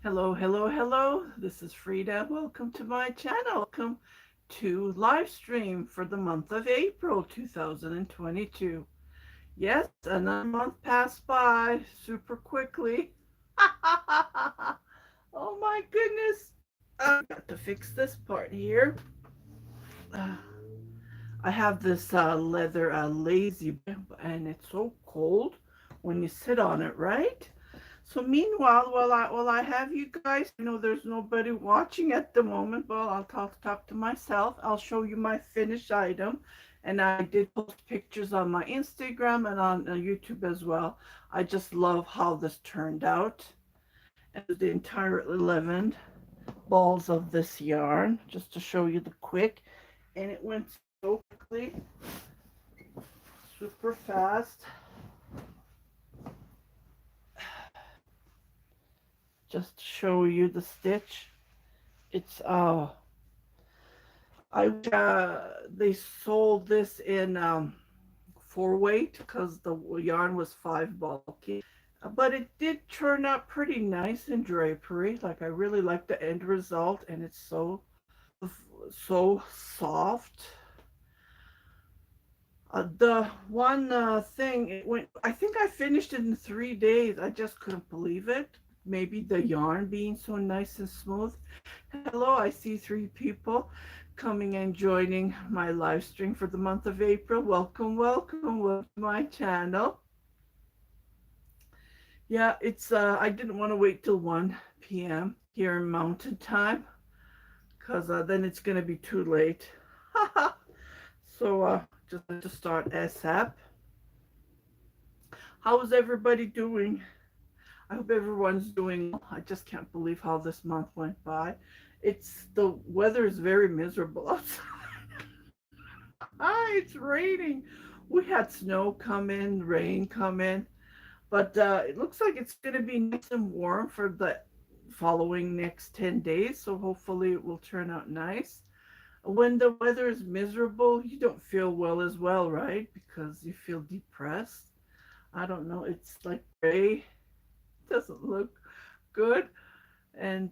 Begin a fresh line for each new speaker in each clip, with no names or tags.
Hello, hello, hello. This is Frida. Welcome to my channel. Welcome to live stream for the month of April 2022. Yes, another month passed by super quickly. Oh my goodness. I got to fix this part here. Uh, I have this leather lazy boy, and it's so cold when you sit on it, right? So meanwhile, while I have you guys, there's nobody watching at the moment, but I'll talk to myself. I'll show you my finished item, and I did post pictures on my Instagram and on YouTube as well. I just love how this turned out, and the entire 11 balls of this yarn, just to show you the quick, and it went so quickly, super fast. Just to show you the stitch. It's they sold this in 4 weight because the yarn was 5 bulky, but it did turn out pretty nice in drapery. Like, I really like the end result, and it's so soft. The one thing, it went, I think I finished it in 3 days. I just couldn't believe it. Maybe the yarn being so nice and smooth. Hello, I see 3 people coming and joining my live stream for the month of April. Welcome, welcome, welcome to my channel. Yeah, it's I didn't want to wait till 1 p.m. here in Mountain Time, because then it's going to be too late. So just to start ASAP. How is everybody doing? I hope everyone's doing well. I just can't believe how this month went by. The weather is very miserable outside. It's raining. We had snow come in, rain come in, but it looks like it's going to be nice and warm for the following next 10 days. So hopefully it will turn out nice. When the weather is miserable, you don't feel well as well, right? Because you feel depressed. I don't know. It's like gray. Doesn't look good. And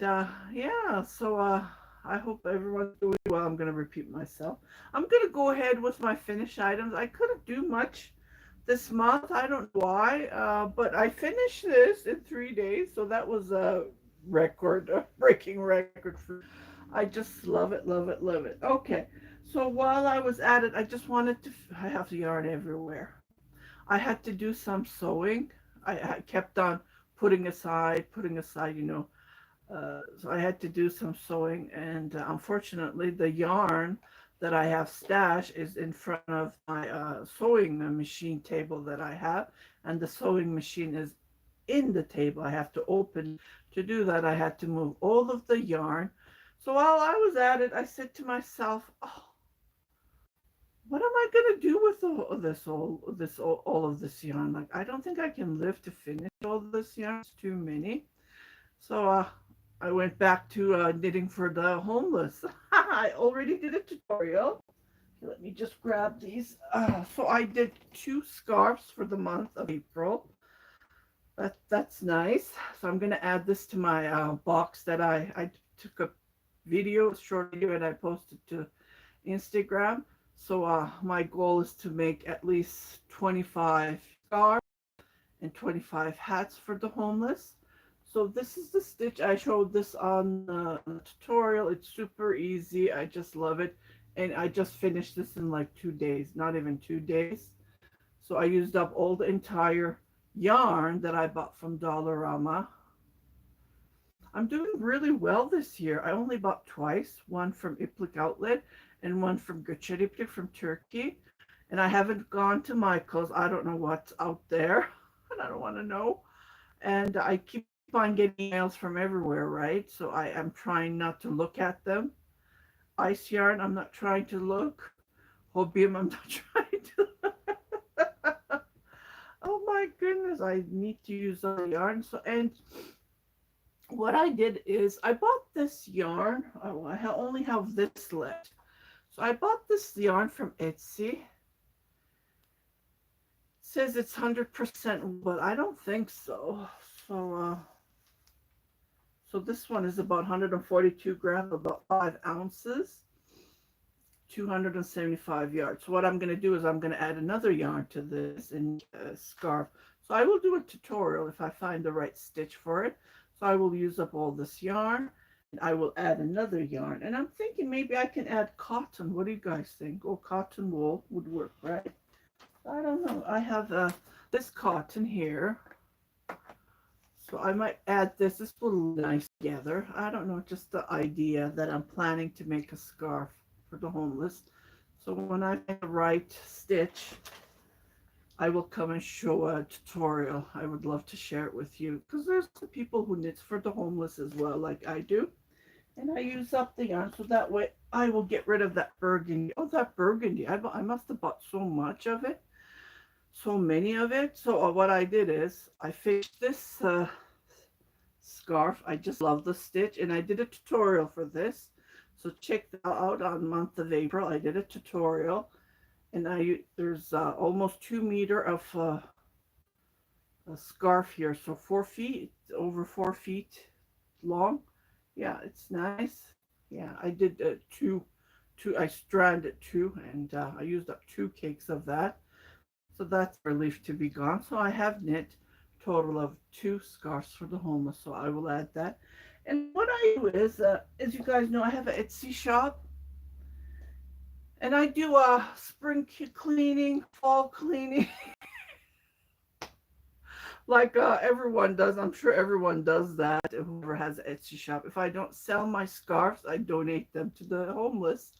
yeah, so I hope everyone's doing well. I'm going to repeat myself. I'm going to go ahead with my finished items. I couldn't do much this month. I don't know why, but I finished this in 3 days. So that was a record, a breaking record for. I just love it, love it, love it. Okay, so while I was at it, I just wanted to. I have the yarn everywhere. I had to do some sewing. I kept on putting aside, so I had to do some sewing, and unfortunately, the yarn that I have stashed is in front of my sewing machine table that I have, and the sewing machine is in the table. I have to open. To do that, I had to move all of the yarn. So while I was at it, I said to myself, "Oh, what am I gonna do with all of this yarn? Like, I don't think I can live to finish all this yarn. It's too many." So I went back to knitting for the homeless. I already did a tutorial. Let me just grab these. So I did 2 scarves for the month of April. That's nice. So I'm gonna add this to my box that I took a short video, and I posted to Instagram. So my goal is to make at least 25 scarves and 25 hats for the homeless. So this is the stitch. I showed this on the tutorial. It's super easy. I just love it. And I just finished this in like 2 days, not even 2 days. So I used up all the entire yarn that I bought from Dollarama. I'm doing really well this year. I only bought twice, one from Iplik Outlet and one from Göçeriplik from Turkey. And I haven't gone to Michael's. I don't know what's out there, and I don't want to know. And I keep on getting emails from everywhere, right? So I am trying not to look at them. Ice yarn, I'm not trying to look. Hobium, I'm not trying to. Oh my goodness, I need to use the yarn. So, and what I did is I bought this yarn. Oh, I only have this left. So I bought this yarn from Etsy. It says it's 100%, but I don't think so. So So this one is about 142 grams, about 5 ounces, 275 yards. So what I'm going to do is I'm going to add another yarn to this and a scarf. So I will do a tutorial if I find the right stitch for it. So I will use up all this yarn and I will add another yarn. And I'm thinking maybe I can add cotton. What do you guys think? Oh, cotton wool would work, right? I don't know. I have this cotton here. So I might add this. This will look nice together. I don't know, just the idea that I'm planning to make a scarf for the homeless. So when I find the right stitch, I will come and show a tutorial. I would love to share it with you because there's some people who knits for the homeless as well, like I do. And I use up the yarn so that way I will get rid of that burgundy. Oh, that burgundy. I must have bought so much of it, so many of it. So what I did is I finished this scarf. I just love the stitch and I did a tutorial for this. So check that out on month of April. I did a tutorial and there's almost 2 meter of a scarf here. So 4 feet, over 4 feet long. Yeah, it's nice. Yeah, I did I stranded two and I used up 2 cakes of that. So that's a relief to be gone. So I have knit a total of 2 scarves for the homeless. So I will add that. And what I do is, as you guys know, I have an Etsy shop. And I do spring cleaning, fall cleaning, like everyone does. I'm sure everyone does that, whoever has an Etsy shop. If I don't sell my scarves, I donate them to the homeless.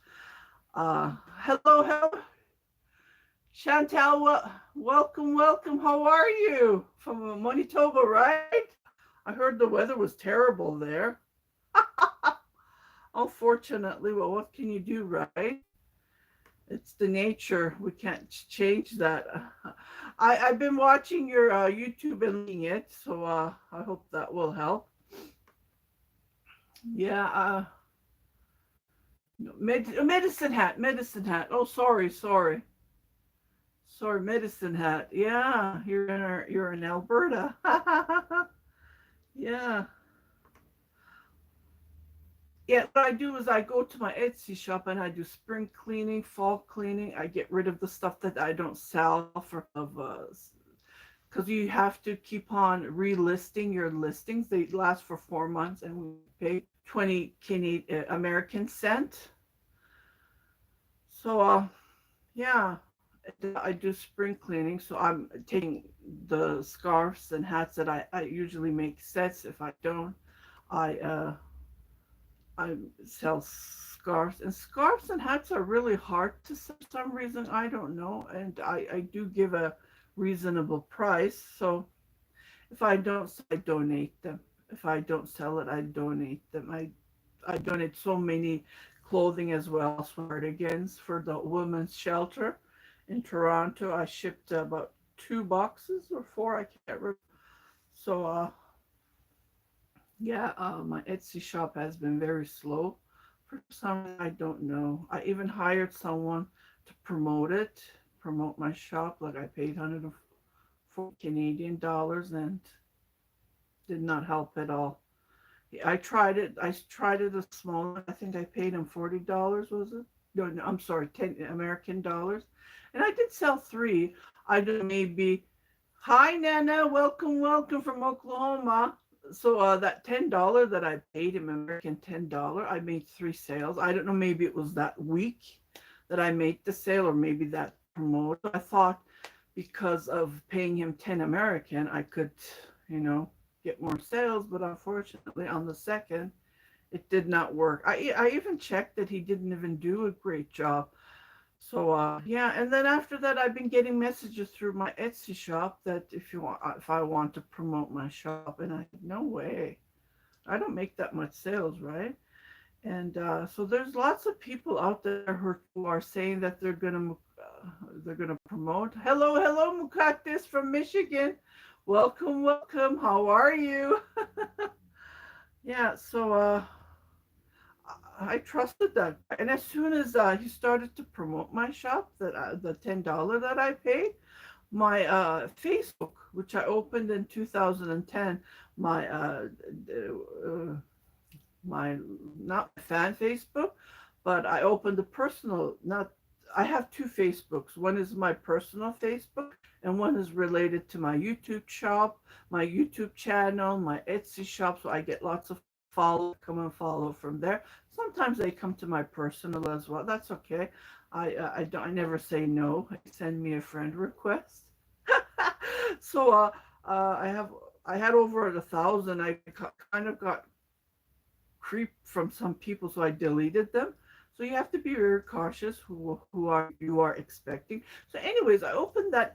Hello, hello. Chantal, welcome, welcome. How are you? From Manitoba, right? I heard the weather was terrible there. Unfortunately, well, what can you do, right? It's the nature. We can't change that. I've been watching your YouTube and reading it, so I hope that will help. Yeah, medicine hat, medicine hat. Oh, sorry, sorry. Sorry, medicine hat. Yeah, you're in Alberta. Yeah. Yeah, what I do is I go to my Etsy shop and I do spring cleaning, fall cleaning. I get rid of the stuff that I don't sell for of because you have to keep on relisting your listings. They last for 4 months and we pay 20 Canadian American cent. So yeah, I do spring cleaning. So I'm taking the scarves and hats that I usually make sets. If I don't, I I sell scarves, and scarves and hats are really hard to sell for some reason. I don't know, and I do give a reasonable price. So if I don't, I donate them. If I don't sell it, I donate them. I donate so many clothing as well as cardigans for the women's shelter in Toronto. I shipped about 2 boxes or four. I can't remember. So yeah, my Etsy shop has been very slow. For some reason, I don't know. I even hired someone to promote it, promote my shop. Like I paid 104 Canadian dollars and did not help at all. Yeah, I tried it. I tried it a small. I think I paid him $40. Was it? No, no, I'm sorry, 10 American dollars. And I did sell three. I did maybe. Hi, Nana. Welcome, welcome from Oklahoma. So that $10 that I paid him, American $10, I made 3 sales. I don't know, maybe it was that week that I made the sale, or maybe that promote. I thought because of paying him 10 American, I could, you know, get more sales. But unfortunately, on the second, it did not work. I even checked that he didn't even do a great job. So yeah, and then after that, I've been getting messages through my Etsy shop that if I want to promote my shop, and I no way, I don't make that much sales, right? And so there's lots of people out there who are saying that they're gonna promote. Hello, hello, Mukatis from Michigan. Welcome, welcome. How are you? Yeah, so I trusted that, and as soon as he started to promote my shop, that the $10 that I paid, my Facebook, which I opened in 2010, my uh, my not my fan Facebook, but I opened a personal. Not I have two Facebooks. One is my personal Facebook, and one is related to my YouTube shop, my YouTube channel, my Etsy shop. So I get lots of followers come and follow from there. Sometimes they come to my personal as well. That's okay. I never say no. Send me a friend request. So I have I had over 1,000. I kind of got creep from some people, so I deleted them. So you have to be very cautious who are you are expecting. So, anyways, I opened that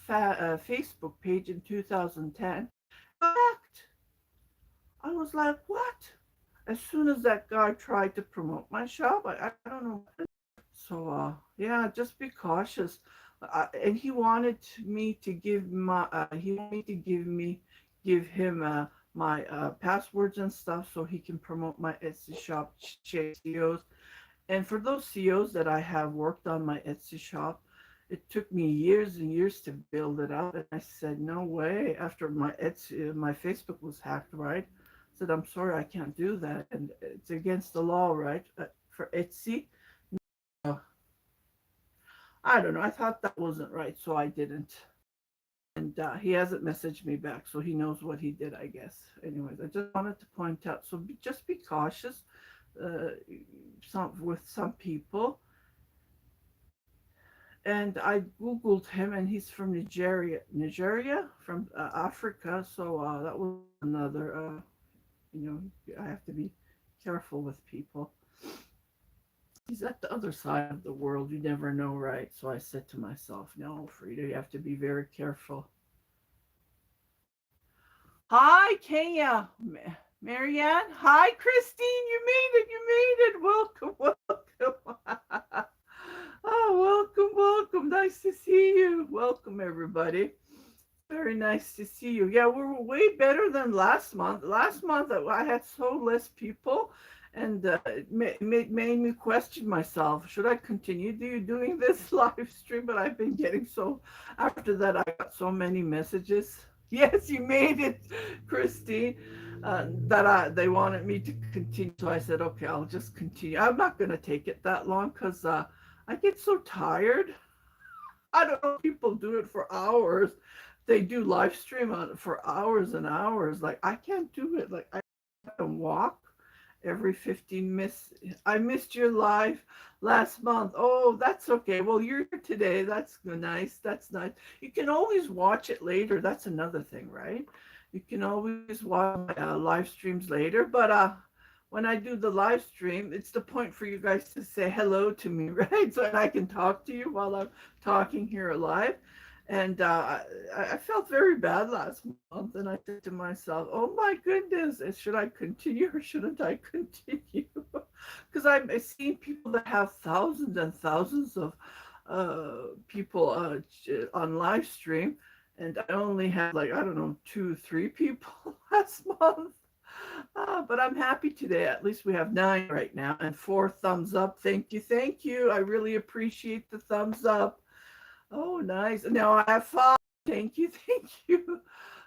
Facebook page in 2010. Fact, I was like, what? As soon as that guy tried to promote my shop, I don't know. So yeah, just be cautious. And he wanted me to give him my passwords and stuff so he can promote my Etsy shop, chase CEOs. And for those CEOs that I have worked on my Etsy shop, it took me years and years to build it up. And I said, no way. After my Facebook was hacked, right? I said, I'm sorry, I can't do that, and it's against the law, right? For Etsy. I don't know. I thought that wasn't right, so I didn't. And he hasn't messaged me back, so he knows what he did, I guess. Anyways, I just wanted to point out. So just be cautious. With some people. And I googled him, and he's from Nigeria, from Africa. So that was another. You know, I have to be careful with people. He's at the other side of the world. You never know, right? So I said to myself, no, Frida, you have to be very careful. Hi, Kenya. Marianne. Hi, Christine. You made it. You made it. Welcome. Welcome. Oh, welcome. Welcome. Nice to see you. Welcome, everybody. Very nice to see you. Yeah, we're way better than last month. Last month, I had so less people, and made me question myself. Should I continue doing this live stream? But I've been getting so, after that, I got so many messages. Yes, you made it, Christine. They wanted me to continue. So I said, okay, I'll just continue. I'm not going to take it that long because I get so tired. I don't know if people do it for hours. They do live stream on it for hours and hours. Like I can't do it. Like I can walk every 15 minutes. I missed your live last month. Oh, that's okay. Well, you're here today. That's nice. That's nice. You can always watch it later. That's another thing, right? You can always watch live streams later. But when I do the live stream, it's the point for you guys to say hello to me, right? So I can talk to you while I'm talking here live. And I felt very bad last month, and I said to myself, "Oh my goodness, should I continue or shouldn't I continue?" Because I've seen people that have thousands and thousands of people on live stream, and I only had like I don't know 2, 3 people last month. But I'm happy today. At least we have 9 right now, and 4 thumbs up. Thank you, thank you. I really appreciate the thumbs up. Oh, nice. Now I have 5. Thank you, thank you.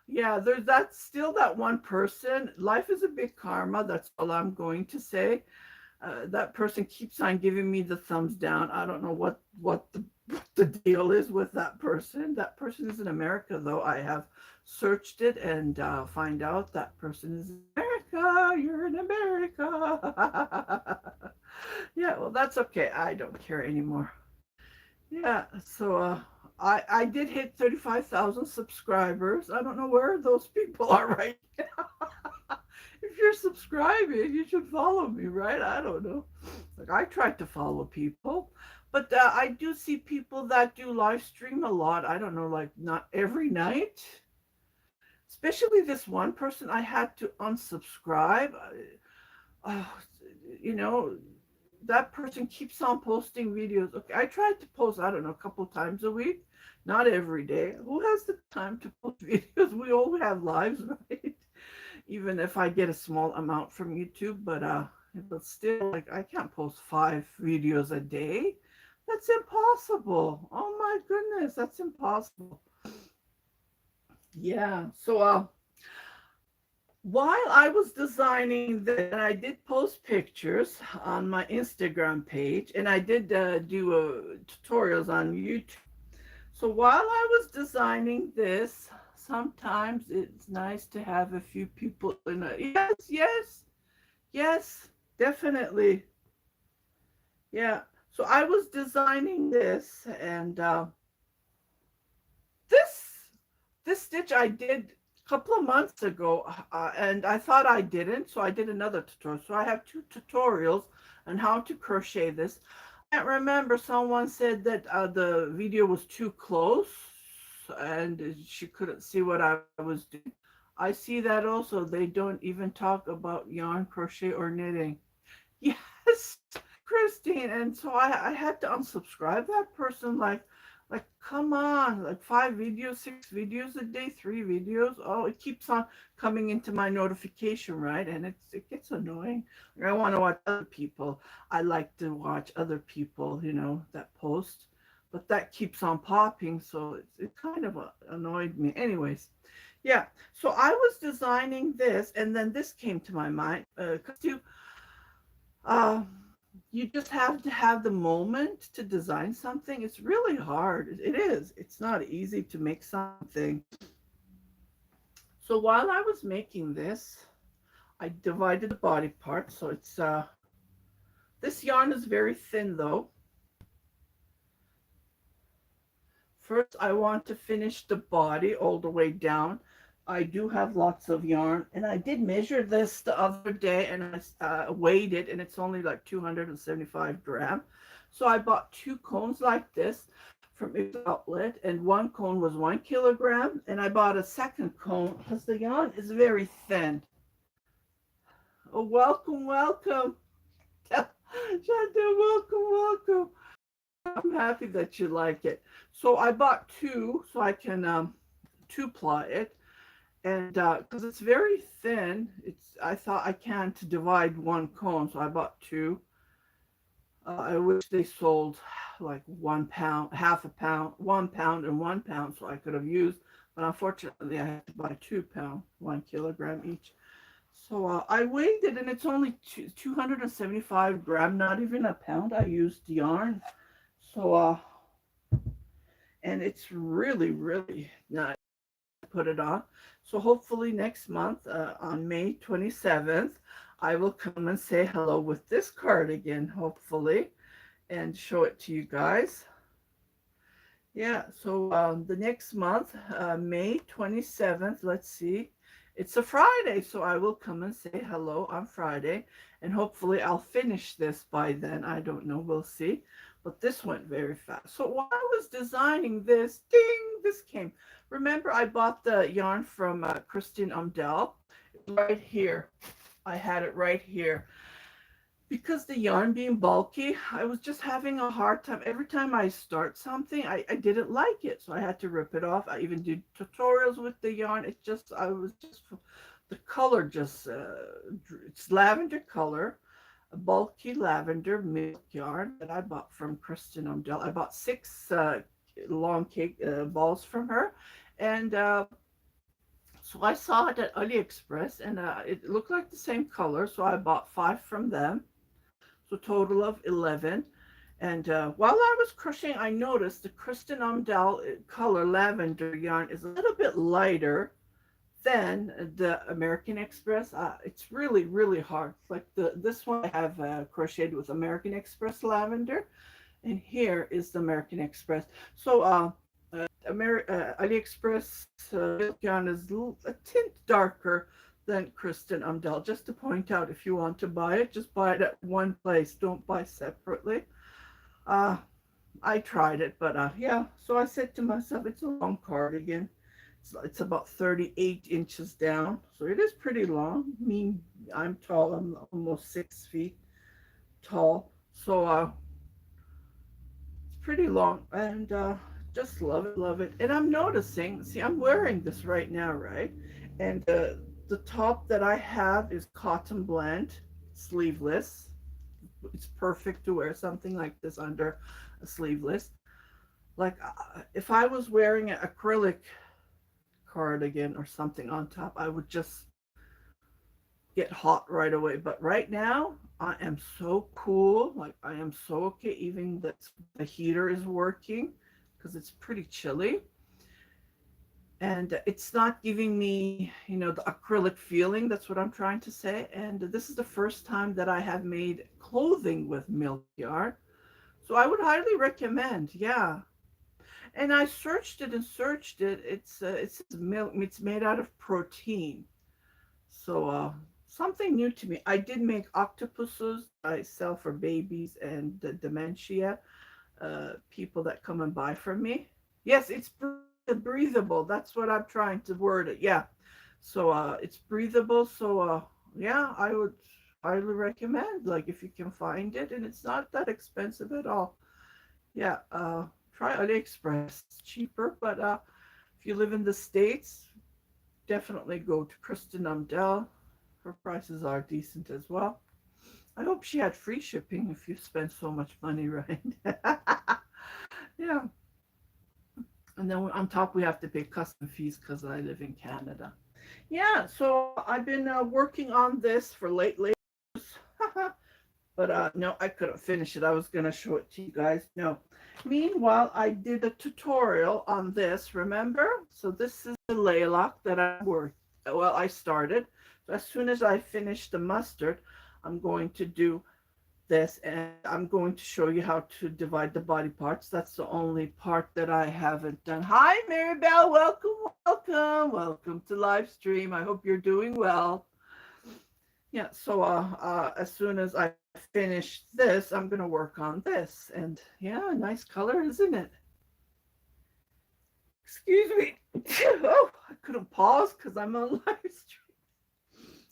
Yeah, there's still that one person. Life is a big karma. That's all I'm going to say. That person keeps on giving me the thumbs down. I don't know what the deal is with that person. That person is in America, though. I have searched it and find out that person is in America. You're in America. Yeah, well, that's okay. I don't care anymore. Yeah, so I did hit 35,000 subscribers. I don't know where those people are right now. If you're subscribing, you should follow me, right? I don't know. Like I tried to follow people, but I do see people that do live stream a lot. I don't know, like not every night. Especially this one person I had to unsubscribe. Uh, you know, that person keeps on posting videos. Okay, I tried to post, I don't know, a couple times a week, not every day. Who has the time to post videos? We all have lives, right? Even if I get a small amount from YouTube, but still, like I can't post 5 videos a day. That's impossible. Oh my goodness, that's impossible. Yeah. So while I was designing this, and I did post pictures on my Instagram page, and I did do tutorials on YouTube. So while I was designing this, sometimes it's nice to have a few people in it. Yes, yes, yes, definitely. Yeah. So I was designing this, and this this stitch I did a couple of months ago, and I thought I didn't, so I did another tutorial. So I have two tutorials on how to crochet this. I can't remember, someone said that the video was too close and she couldn't see what I was doing. I see that also. They don't even talk about yarn, crochet, or knitting. Yes, Christine. And so I had to unsubscribe that person. Like, come on, like 5 videos, 6 videos a day, 3 videos. Oh, it keeps on coming into my notification, right? And it gets annoying. Like, I want to watch other people. I like to watch other people, that post, but that keeps on popping, so it kind of annoyed me. Anyways, yeah. So I was designing this, and then this came to my mind. Uh, you just have to have the moment to design something. It's really hard. It is. It's not easy to make something. So while I was making this, I divided the body part. So it's this yarn is very thin though. First, I want to finish the body all the way down. I do have lots of yarn, and I did measure this the other day, and I weighed it, and it's only like 275 grams. So I bought 2 cones like this from its outlet, and one cone was 1 kilogram, and I bought a second cone because the yarn is very thin. Oh, welcome, welcome. Chantel, welcome, welcome. I'm happy that you like it. So I bought two so I can two-ply it. And because it's very thin, I thought I can't divide 1 cone, so I bought two. I wish they sold like 1 pound, half a pound, 1 pound, and 1 pound, so I could have used. But unfortunately, I had to buy 2 pound, 1 kilogram each. So I weighed it, and it's only 275 grams, not even a pound. I used yarn, so and it's really, really nice. Put it on. So hopefully next month, on May 27th, I will come and say hello with this cardigan, hopefully, and show it to you guys. Yeah, so the next month, May 27th, let's see. It's a Friday, so I will come and say hello on Friday, and hopefully I'll finish this by then. I don't know, we'll see. But this went very fast. So while I was designing this, ding, this came. Remember, I bought the yarn from Kristen Umdell right here. I had it right here. Because the yarn being bulky, I was just having a hard time. Every time I start something, I didn't like it. So I had to rip it off. I even did tutorials with the yarn. The color just, it's lavender color, a bulky lavender milk yarn that I bought from Kristen Umdell. I bought 6 long cake balls from her. And so I saw it at AliExpress, and it looked like the same color. So I bought 5 from them. So total of 11. And while I was crocheting, I noticed the Kristen Umdell color lavender yarn is a little bit lighter than the American Express. It's really, really hard. Like this one I have crocheted with American Express lavender, and here is the American Express. So AliExpress yarn is a tint darker than Kristen Umdell. Just to point out, if you want to buy it, just buy it at one place. Don't buy separately. Uh, I tried it, but yeah. So I said to myself, it's a long cardigan. It's about 38 inches down, so it is pretty long. I mean, I'm tall. I'm almost 6 feet tall, so it's pretty long, and just love it, love it. And I'm noticing. See, I'm wearing this right now, right? And the top that I have is cotton blend, sleeveless. It's perfect to wear something like this under sleeveless. Like if I was wearing an acrylic cardigan or something on top, I would just get hot right away. But right now, I am so cool. Like I am so okay, even that the heater is working because it's pretty chilly. And it's not giving me, the acrylic feeling. That's what I'm trying to say. And this is the first time that I have made clothing with milk yarn. So I would highly recommend. Yeah. And I searched it and searched it. It says milk. It's made out of protein. So something new to me. I did make octopuses I sell for babies and the dementia people that come and buy from me. Yes, it's breathable. That's what I'm trying to word it. Yeah. So it's breathable. So yeah, I would highly recommend. Like if you can find it, and it's not that expensive at all. Yeah. Try AliExpress. It's cheaper, but if you live in the States, definitely go to Kristen Umdell. Her prices are decent as well. I hope she had free shipping if you spend so much money, right? Yeah. And then on top, we have to pay custom fees because I live in Canada. Yeah, so I've been working on this for lately. But no, I couldn't finish it. I was going to show it to you guys. No. Meanwhile, I did a tutorial on this, remember? So this is the laylock that I started. So as soon as I finish the mustard, I'm going to do this, and I'm going to show you how to divide the body parts. That's the only part that I haven't done. Hi, Maribel. Welcome, welcome. Welcome to live stream. I hope you're doing well. Yeah, so as soon as I finish this, I'm going to work on this. And yeah, nice color, isn't it? Excuse me. Oh, I couldn't pause because I'm on live stream.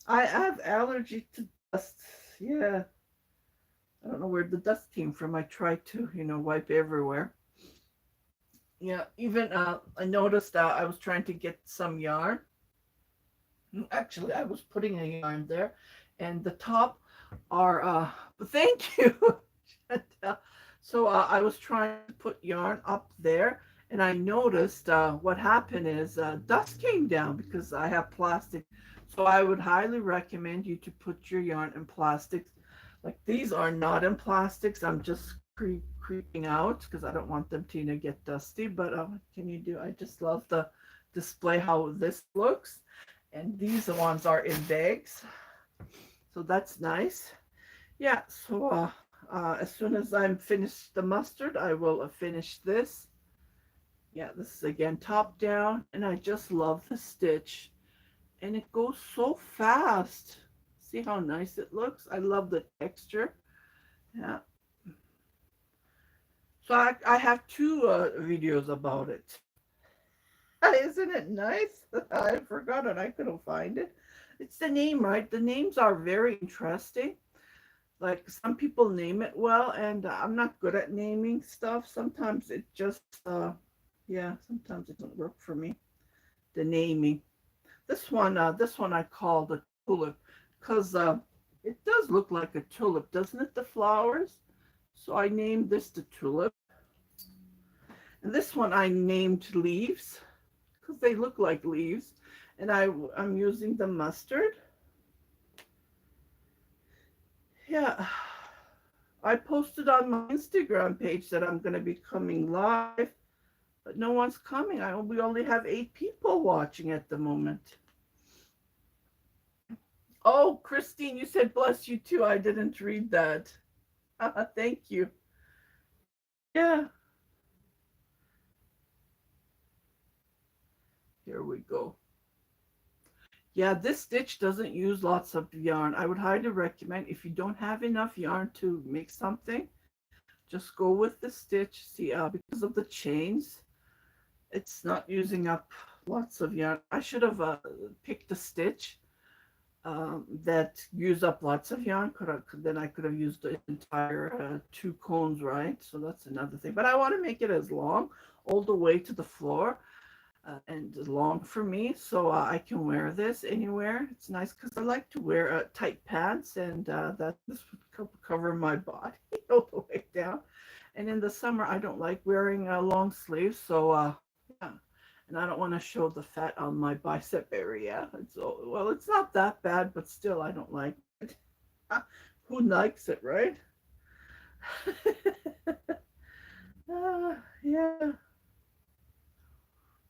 I have allergy to dust. Yeah. I don't know where the dust came from. I tried to, wipe everywhere. Yeah, even I noticed I was trying to get some yarn. Actually, I was putting a yarn there, and the top are, thank you. So I was trying to put yarn up there, and I noticed what happened is dust came down because I have plastic. So I would highly recommend you to put your yarn in plastics. Like these are not in plastics. I'm just creeping out because I don't want them to, get dusty. But what can you do? I just love the display how this looks. And these ones are in bags. So that's nice. Yeah, so as soon as I'm finished the mustard, I will finish this. Yeah, this is again top down. And I just love the stitch. And it goes so fast. See how nice it looks? I love the texture. Yeah. So I have two videos about it. Isn't it nice? I forgot it. I couldn't find it. It's the name, right? The names are very interesting. Like some people name it well, and I'm not good at naming stuff. Sometimes it just, yeah, sometimes it doesn't work for me. The naming. This one I call the tulip because it does look like a tulip, doesn't it? The flowers. So I named this the tulip. And this one I named leaves because they look like leaves. And I'm using the mustard. Yeah. I posted on my Instagram page that I'm going to be coming live, but no one's coming. We only have 8 people watching at the moment. Oh, Christine, you said bless you too. I didn't read that. Thank you. Yeah, here we go. Yeah, this stitch doesn't use lots of yarn. I would highly recommend if you don't have enough yarn to make something, just go with the stitch. See, because of the chains, it's not using up lots of yarn. I should have picked a stitch that use up lots of yarn. Then I could have used the entire 2 cones, right? So that's another thing. But I want to make it as long all the way to the floor and long for me, so I can wear this anywhere. It's nice because I like to wear tight pants, and that this would cover my body all the way down. And in the summer, I don't like wearing long sleeves. So, yeah. And I don't want to show the fat on my bicep area. Well, it's not that bad, but still, I don't like it. Who likes it, right? Yeah.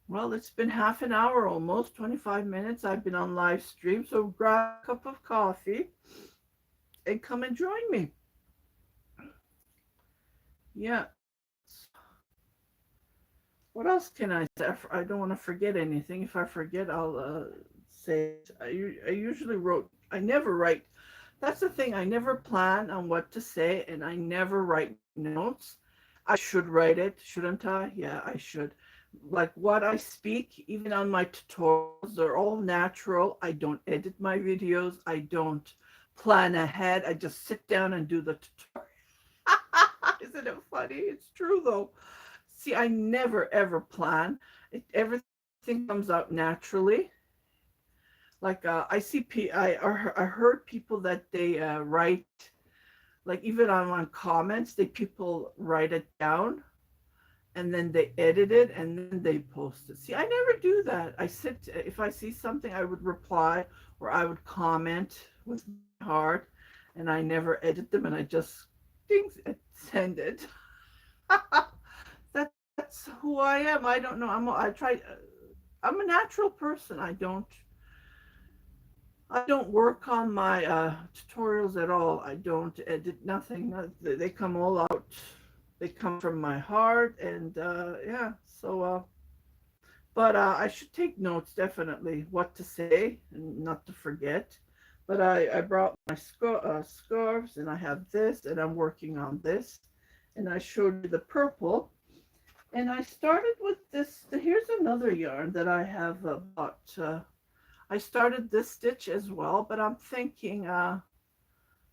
Well, it's been half an hour almost, 25 minutes. I've been on live stream. So grab a cup of coffee and come and join me. Yeah. What else can I say? I don't want to forget anything. If I forget, I'll say it. I usually I never write. That's the thing. I never plan on what to say, and I never write notes. I should write it, shouldn't I? Yeah, I should. Like what I speak, even on my tutorials, they're all natural. I don't edit my videos. I don't plan ahead. I just sit down and do the tutorial. Isn't it funny? It's true though. See, I never ever plan. Everything comes out naturally. Like I see, I heard people that they write, like even on comments, people write it down and then they edit it and then they post it. See, I never do that. If I see something, I would reply or I would comment with my heart, and I never edit them, and I just things send it. That's who I am. I don't know. I'm a natural person. I don't work on my tutorials at all. I don't edit nothing. They come all out. They come from my heart, and yeah. So, but I should take notes definitely. What to say and not to forget. But I brought my scarves, and I have this, and I'm working on this, and I showed you the purple. And I started with this. Here's another yarn that I have bought. I started this stitch as well, but I'm thinking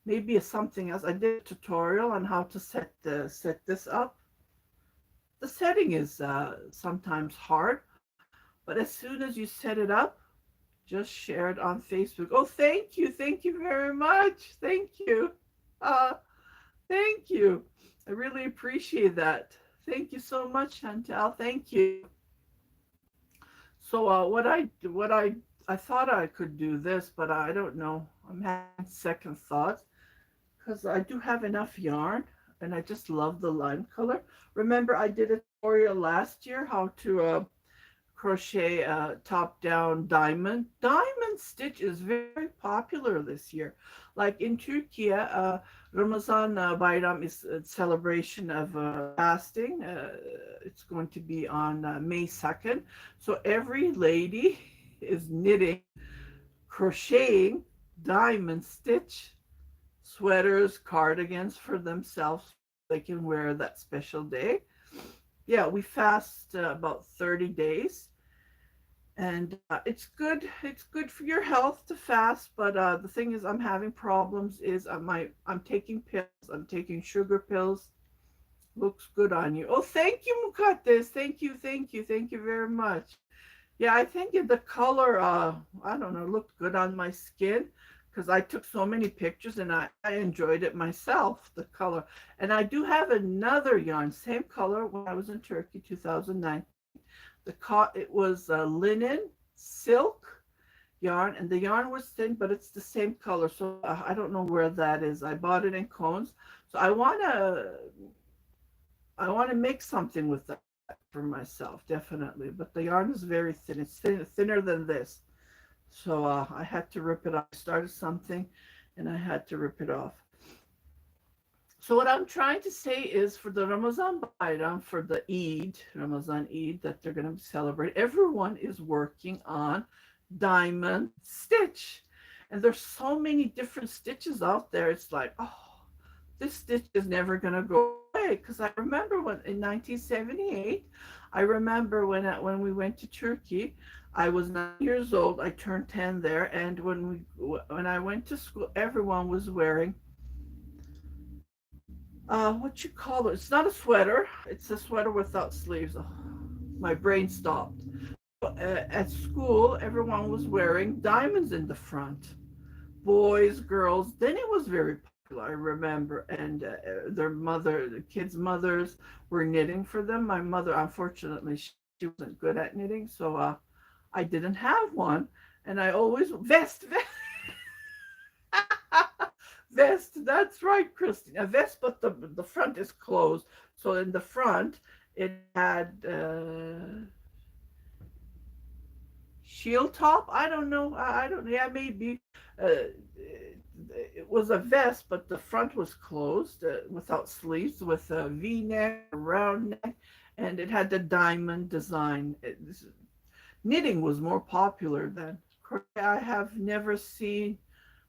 maybe it's something else. I did a tutorial on how to set this up. The setting is sometimes hard, but as soon as you set it up, just share it on Facebook. Oh, thank you very much. Thank you, uh, thank you. I really appreciate that. Thank you so much, Chantal. Thank you. So I thought I could do this, but I don't know. I'm having second thoughts because I do have enough yarn, and I just love the lime color. Remember, I did a tutorial last year how to crochet top down diamond stitch is very popular this year. Like in Turkey, Ramazan Bayram is a celebration of fasting. It's going to be on May 2nd, so every lady is knitting, crocheting diamond stitch sweaters, cardigans for themselves. They can wear that special day. Yeah, we fast about 30 days, and it's good for your health to fast, but the thing is, I'm having problems. I'm taking pills. I'm taking sugar pills. Looks good on you. Oh, thank you, Mukates. Thank you very much. Yeah, I think the color, I don't know, looked good on my skin because I took so many pictures, and I enjoyed it myself, the color. And I do have another yarn, same color when I was in Turkey, 2009. It was linen silk yarn, and the yarn was thin, but it's the same color. So I don't know where that is. I bought it in cones. So I want to make something with that for myself, definitely. But the yarn is very thin. It's thinner than this. So I had to rip it off. I started something, and I had to rip it off. So what I'm trying to say is, for the Ramazan Bayram, for the Ramazan Eid that they're going to celebrate, everyone is working on diamond stitch. And there's so many different stitches out there. It's like, oh, this stitch is never going to go away. Because I remember when in 1978, I remember when we went to Turkey, I was 9 years old. I turned 10 there, and when I went to school, everyone was wearing what you call it? It's not a sweater. It's a sweater without sleeves. Oh, my brain stopped. At school, everyone was wearing diamonds in the front. Boys, girls. Then it was very popular, I remember. And the kids' mothers were knitting for them. My mother, unfortunately, she wasn't good at knitting, so I didn't have one. And I always vest. That's right, Christine. A vest, but the front is closed. So in the front, it had shield top. I don't know. I don't. Yeah, maybe. It was a vest, but the front was closed without sleeves, with a V neck, a round neck, and it had the diamond design. Knitting was more popular then. Crochet I have never seen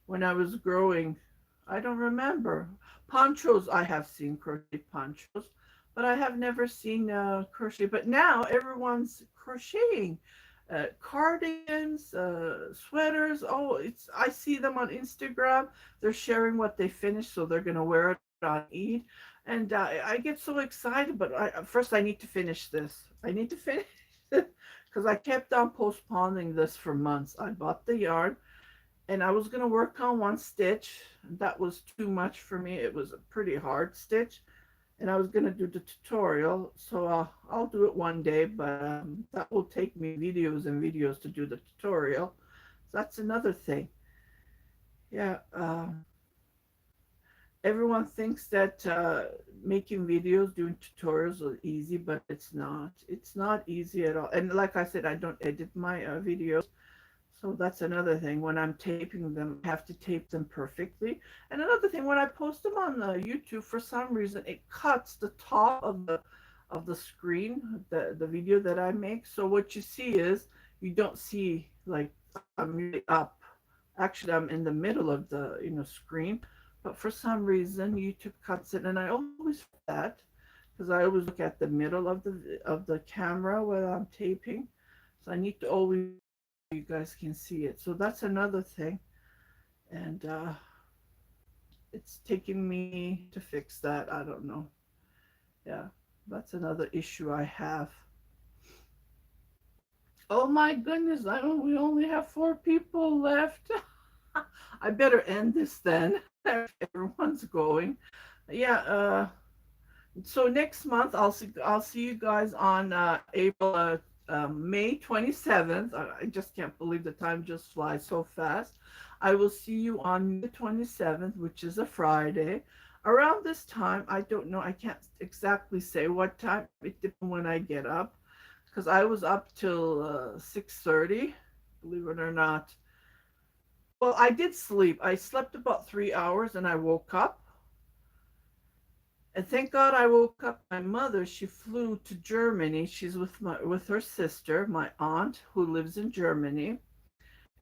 when I was growing. I don't remember. Ponchos, I have seen crochet ponchos, but I have never seen crochet. But now everyone's crocheting cardigans, sweaters. Oh, it's I see them on Instagram. They're sharing what they finished, so they're gonna wear it on Eid, and I get so excited. But first, I need to finish this. I need to finish it because I kept on postponing this for months. I bought the yarn and I was going to work on one stitch. That was too much for me. It was a pretty hard stitch, and I was going to do the tutorial. So I'll do it one day, but that will take me videos and videos to do the tutorial. So that's another thing. Yeah, everyone thinks that making videos, doing tutorials is easy, but it's not. It's not easy at all. And like I said, I don't edit my videos. So that's another thing. When I'm taping them, I have to tape them perfectly. And another thing, when I post them on YouTube, for some reason, it cuts the top of the screen, the video that I make. So what you see is you don't see like I'm really up. Actually, I'm in the middle of the screen, but for some reason YouTube cuts it, and I always forget that because I always look at the middle of the camera while I'm taping. So I need to always you guys can see it. So that's another thing, and it's taking me to fix that. I don't know. Yeah, that's another issue I have. Oh my goodness! We only have 4 people left. I better end this then. Everyone's going. Yeah. So next month I'll see you guys on April May 27th. I just can't believe the time just flies so fast. I will see you on May 27th, which is a Friday. Around this time, I don't know. I can't exactly say what time. It depends when I get up, because I was up till 6:30. Believe it or not. Well, I did sleep. I slept about 3 hours, and I woke up. And thank God I woke up. My mother, she flew to Germany. She's with her sister, my aunt, who lives in Germany,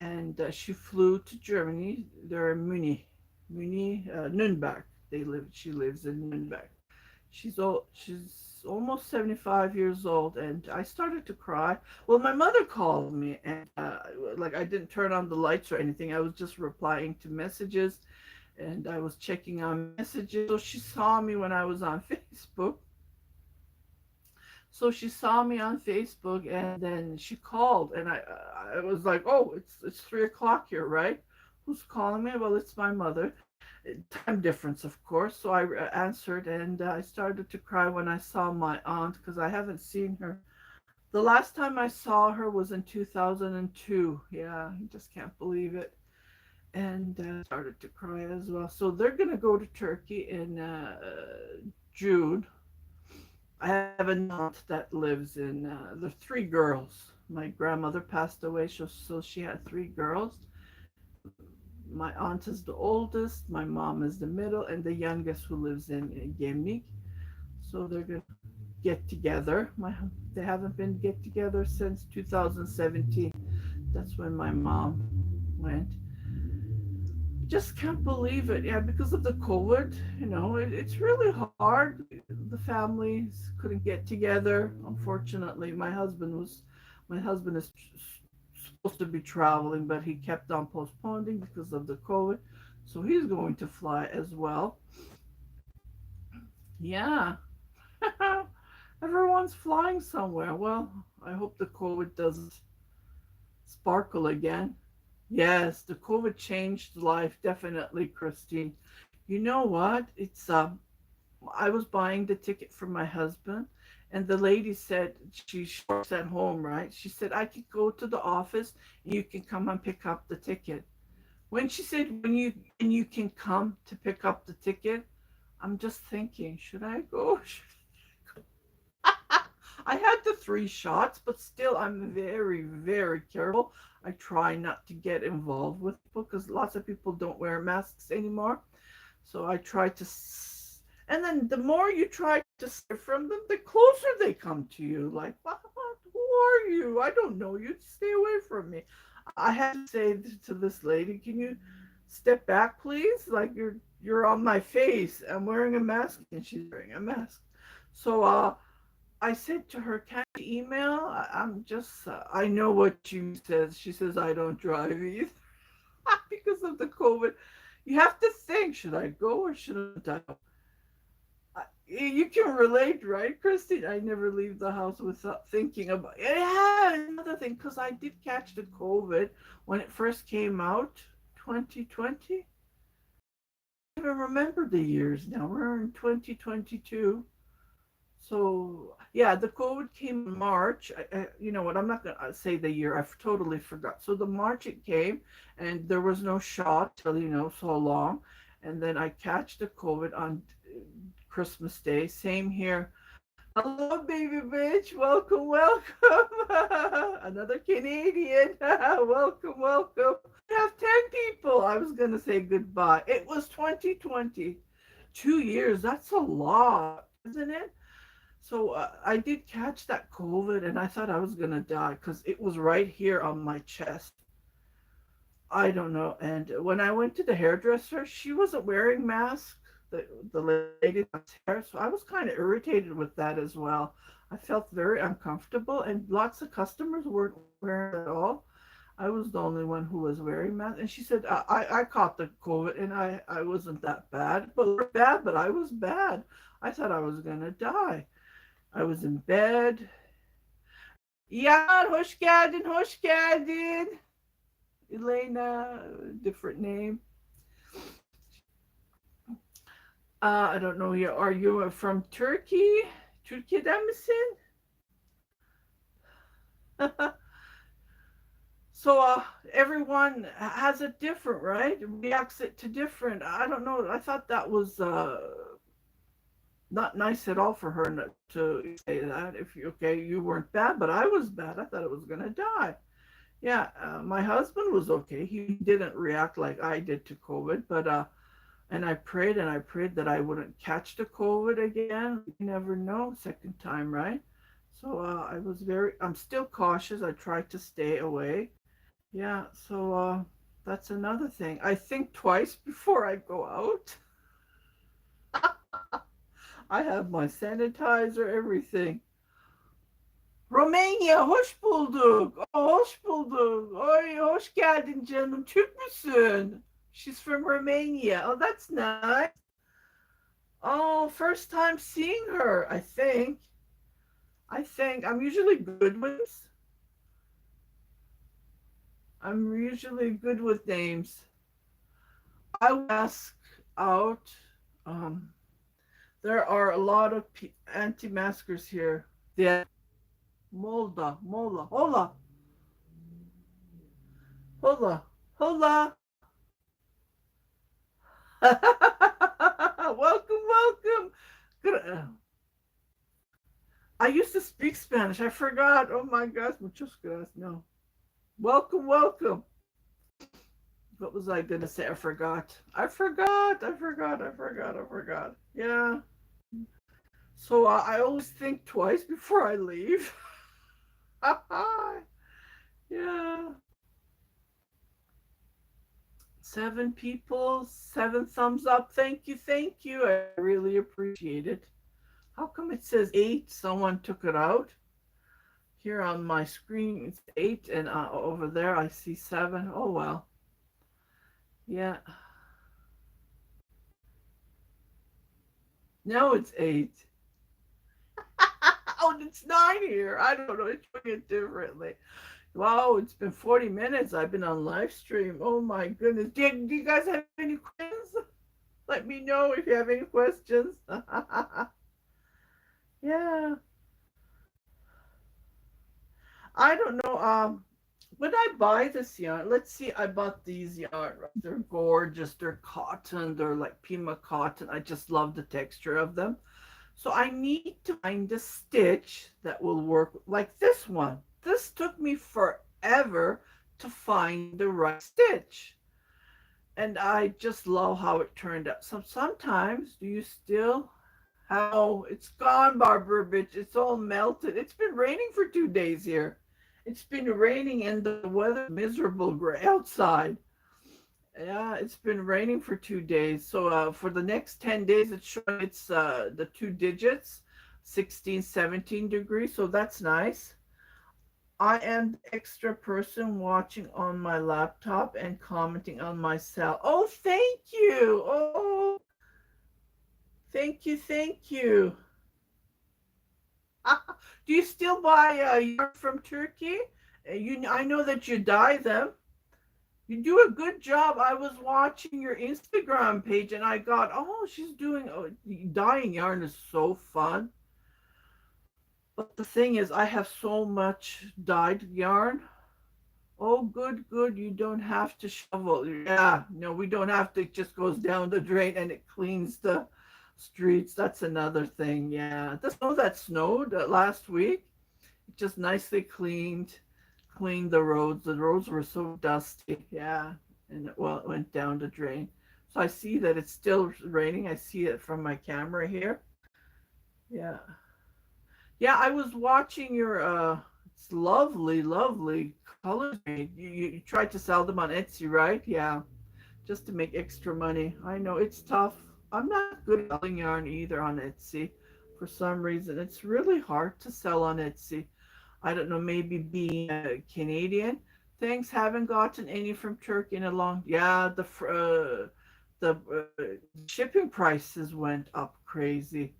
and she flew to Germany. They're in Munich, Nürnberg. She lives in Nürnberg. She's almost 75 years old, and I started to cry. Well, my mother called me, and like I didn't turn on the lights or anything. I was just replying to messages, and I was checking on messages. So she saw me when I was on Facebook. So she saw me on Facebook, and then she called, and I was like, "Oh, it's 3 o'clock here, right? Who's calling me?" Well, it's my mother. Time difference, of course. So I answered, and I started to cry when I saw my aunt because I haven't seen her. The last time I saw her was in 2002. Yeah, I just can't believe it. And started to cry as well. So they're gonna go to Turkey in June. I have an aunt that lives in. The 3 girls. My grandmother passed away, so she had 3 girls. My aunt is the oldest. My mom is the middle, and the youngest who lives in Gemlik. So they're gonna get together. They haven't been get together since 2017. That's when my mom went. Just can't believe it. Yeah, because of the COVID, it's really hard. The families couldn't get together. Unfortunately, my husband is supposed to be traveling, but he kept on postponing because of the COVID. So he's going to fly as well. Yeah. Everyone's flying somewhere. Well, I hope the COVID doesn't sparkle again. Yes, the COVID changed life, definitely, Christine. You know what? It's I was buying the ticket for my husband, and the lady said she works at home, right? She said I could go to the office and you can come and pick up the ticket. When she said when you can come to pick up the ticket, I'm just thinking, should I go? I had the three shots, but still, I'm very, very careful. I try not to get involved with people because lots of people don't wear masks anymore. So I try to, and then the more you try to stay from them, the closer they come to you. Like, what? Who are you? I don't know you. Stay away from me. I had to say to this lady, can you step back, please? Like you're on my face. I'm wearing a mask, and she's wearing a mask. So I said to her, "Can you email? I'm just, I know what she says. She says I don't drive either because of the COVID. You have to think, should I go or should I go? You can relate, right, Christine? I never leave the house without thinking about. Yeah, another thing, because I did catch the COVID when it first came out, 2020. I don't even remember the years now. We're in 2022. So yeah, the COVID came in March. You know what? I'm not gonna say the year. I've totally forgot. So the March it came, and there was no shot till so long, and then I catch the COVID on Christmas Day. Same here. Hello, baby bitch. Welcome, welcome. Another Canadian. Welcome, welcome. We have 10 people. I was gonna say goodbye. It was 2020. 2 years. That's a lot, isn't it? So I did catch that COVID, and I thought I was gonna die because it was right here on my chest. I don't know. And when I went to the hairdresser, she wasn't wearing mask. The lady does hair, so I was kind of irritated with that as well. I felt very uncomfortable, and lots of customers weren't wearing it at all. I was the only one who was wearing mask, and she said I caught the COVID, and I wasn't that bad, but I was bad. I thought I was gonna die. I was in bed. Yar, hoş geldin, hoş geldin. Elena, different name. I don't know. Are you from Turkey? Türkiye'den misin? So everyone has it different, right? Reacts it to different. I don't know. I thought that was not nice at all for her to say that. If you okay, you weren't bad, but I was bad. I thought I was gonna die. Yeah, my husband was okay. He didn't react like I did to COVID, but and I prayed that I wouldn't catch the COVID again. You never know, second time, right? So I'm still cautious. I try to stay away. Yeah, so that's another thing. I think twice before I go out. I have my sanitizer, everything. Romanya, hoş bulduk. Oh, hoş bulduk. Oy, hoş geldin canım. Türk müsün? She's from Romania. Oh, that's nice. Oh, first time seeing her, I think. I'm usually good with names. I will ask out. Um, there are a lot of anti-maskers here. Yeah. Hola, hola, hola. Welcome, welcome. Good. I used to speak Spanish. I forgot. Oh my gosh, muchas gracias. No. Welcome, welcome. What was I gonna say? I forgot. I forgot. Yeah. So I always think twice before I leave. Yeah. 7 people, 7 thumbs up. Thank you, thank you. I really appreciate it. How come it says 8? Someone took it out. Here on my screen, it's 8, and over there I see 7. Oh well. Yeah. No, it's 8. Oh, it's 9 here. I don't know. It's doing it differently. Wow, it's been 40 minutes. I've been on live stream. Oh my goodness. Do you guys have any questions? Let me know if you have any questions. Yeah, I don't know. When I buy this yarn, let's see, I bought these yarn, right? They're gorgeous. They're cotton. They're like Pima cotton. I just love the texture of them. So I need to find a stitch that will work like this one. This took me forever to find the right stitch. And I just love how it turned out. So sometimes, do you still have, oh, it's gone, Barbara bitch. It's all melted. It's been raining for 2 days here. It's been raining and the weather miserable gray outside. Yeah, it's been raining for 2 days. So for the next 10 days, it's showing it's the two digits, 16, 17 degrees. So that's nice. I am the extra person watching on my laptop and commenting on my cell. Oh, thank you. Oh, thank you. Thank you. Do you still buy yarn from Turkey? I know that you dye them. You do a good job. I was watching your Instagram page and I got, oh, she's doing, oh, dyeing yarn is so fun. But the thing is, I have so much dyed yarn. Oh, good, good. You don't have to shovel. Yeah, no, we don't have to. It just goes down the drain and it cleans the streets. That's another thing. Yeah. The snow that snowed last week, it just nicely cleaned the roads. The roads were so dusty. Yeah. And well, it went down the drain. So I see that it's still raining. I see it from my camera here. Yeah. Yeah, I was watching your it's lovely, lovely colors. You tried to sell them on Etsy, right? Yeah, just to make extra money. I know it's tough. I'm not good at selling yarn either on Etsy. For some reason, it's really hard to sell on Etsy. I don't know, maybe being Canadian. Thanks, haven't gotten any from Turkey in a long. Yeah, the shipping prices went up crazy.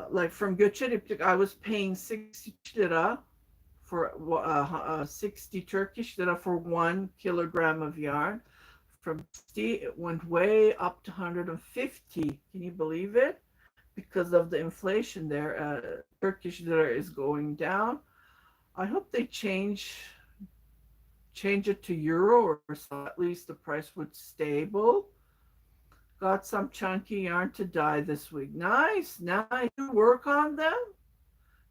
Like from Göçerip, I was paying 60 lira for 60 Turkish lira for 1 kilogram of yarn. From 60, it went way up to 150. Can you believe it? Because of the inflation there, Turkish lira is going down. I hope they change it to euro, or so at least the price would stable. Got some chunky yarn to dye this week. Nice, nice. You work on them?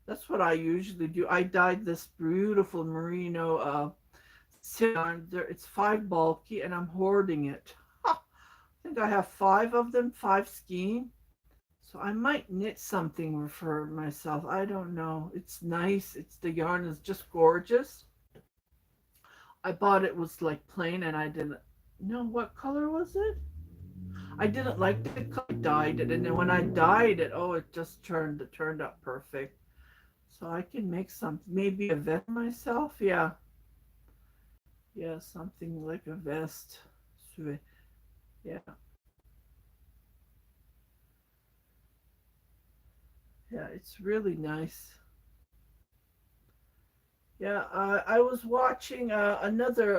That's what I usually do. I dyed this beautiful merino yarn. It's 5 bulky, and I'm hoarding it. I think I have 5 of them, 5 skein. So I might knit something for myself. I don't know. It's nice. It's the yarn is just gorgeous. I bought it was like plain, and I didn't know what color was it. I didn't like the color. I dyed it, and then when I dyed it, oh, it turned out perfect. So I can make some, maybe a vest myself. Yeah, yeah, something like a vest. Yeah, yeah, it's really nice. Yeah, I was watching another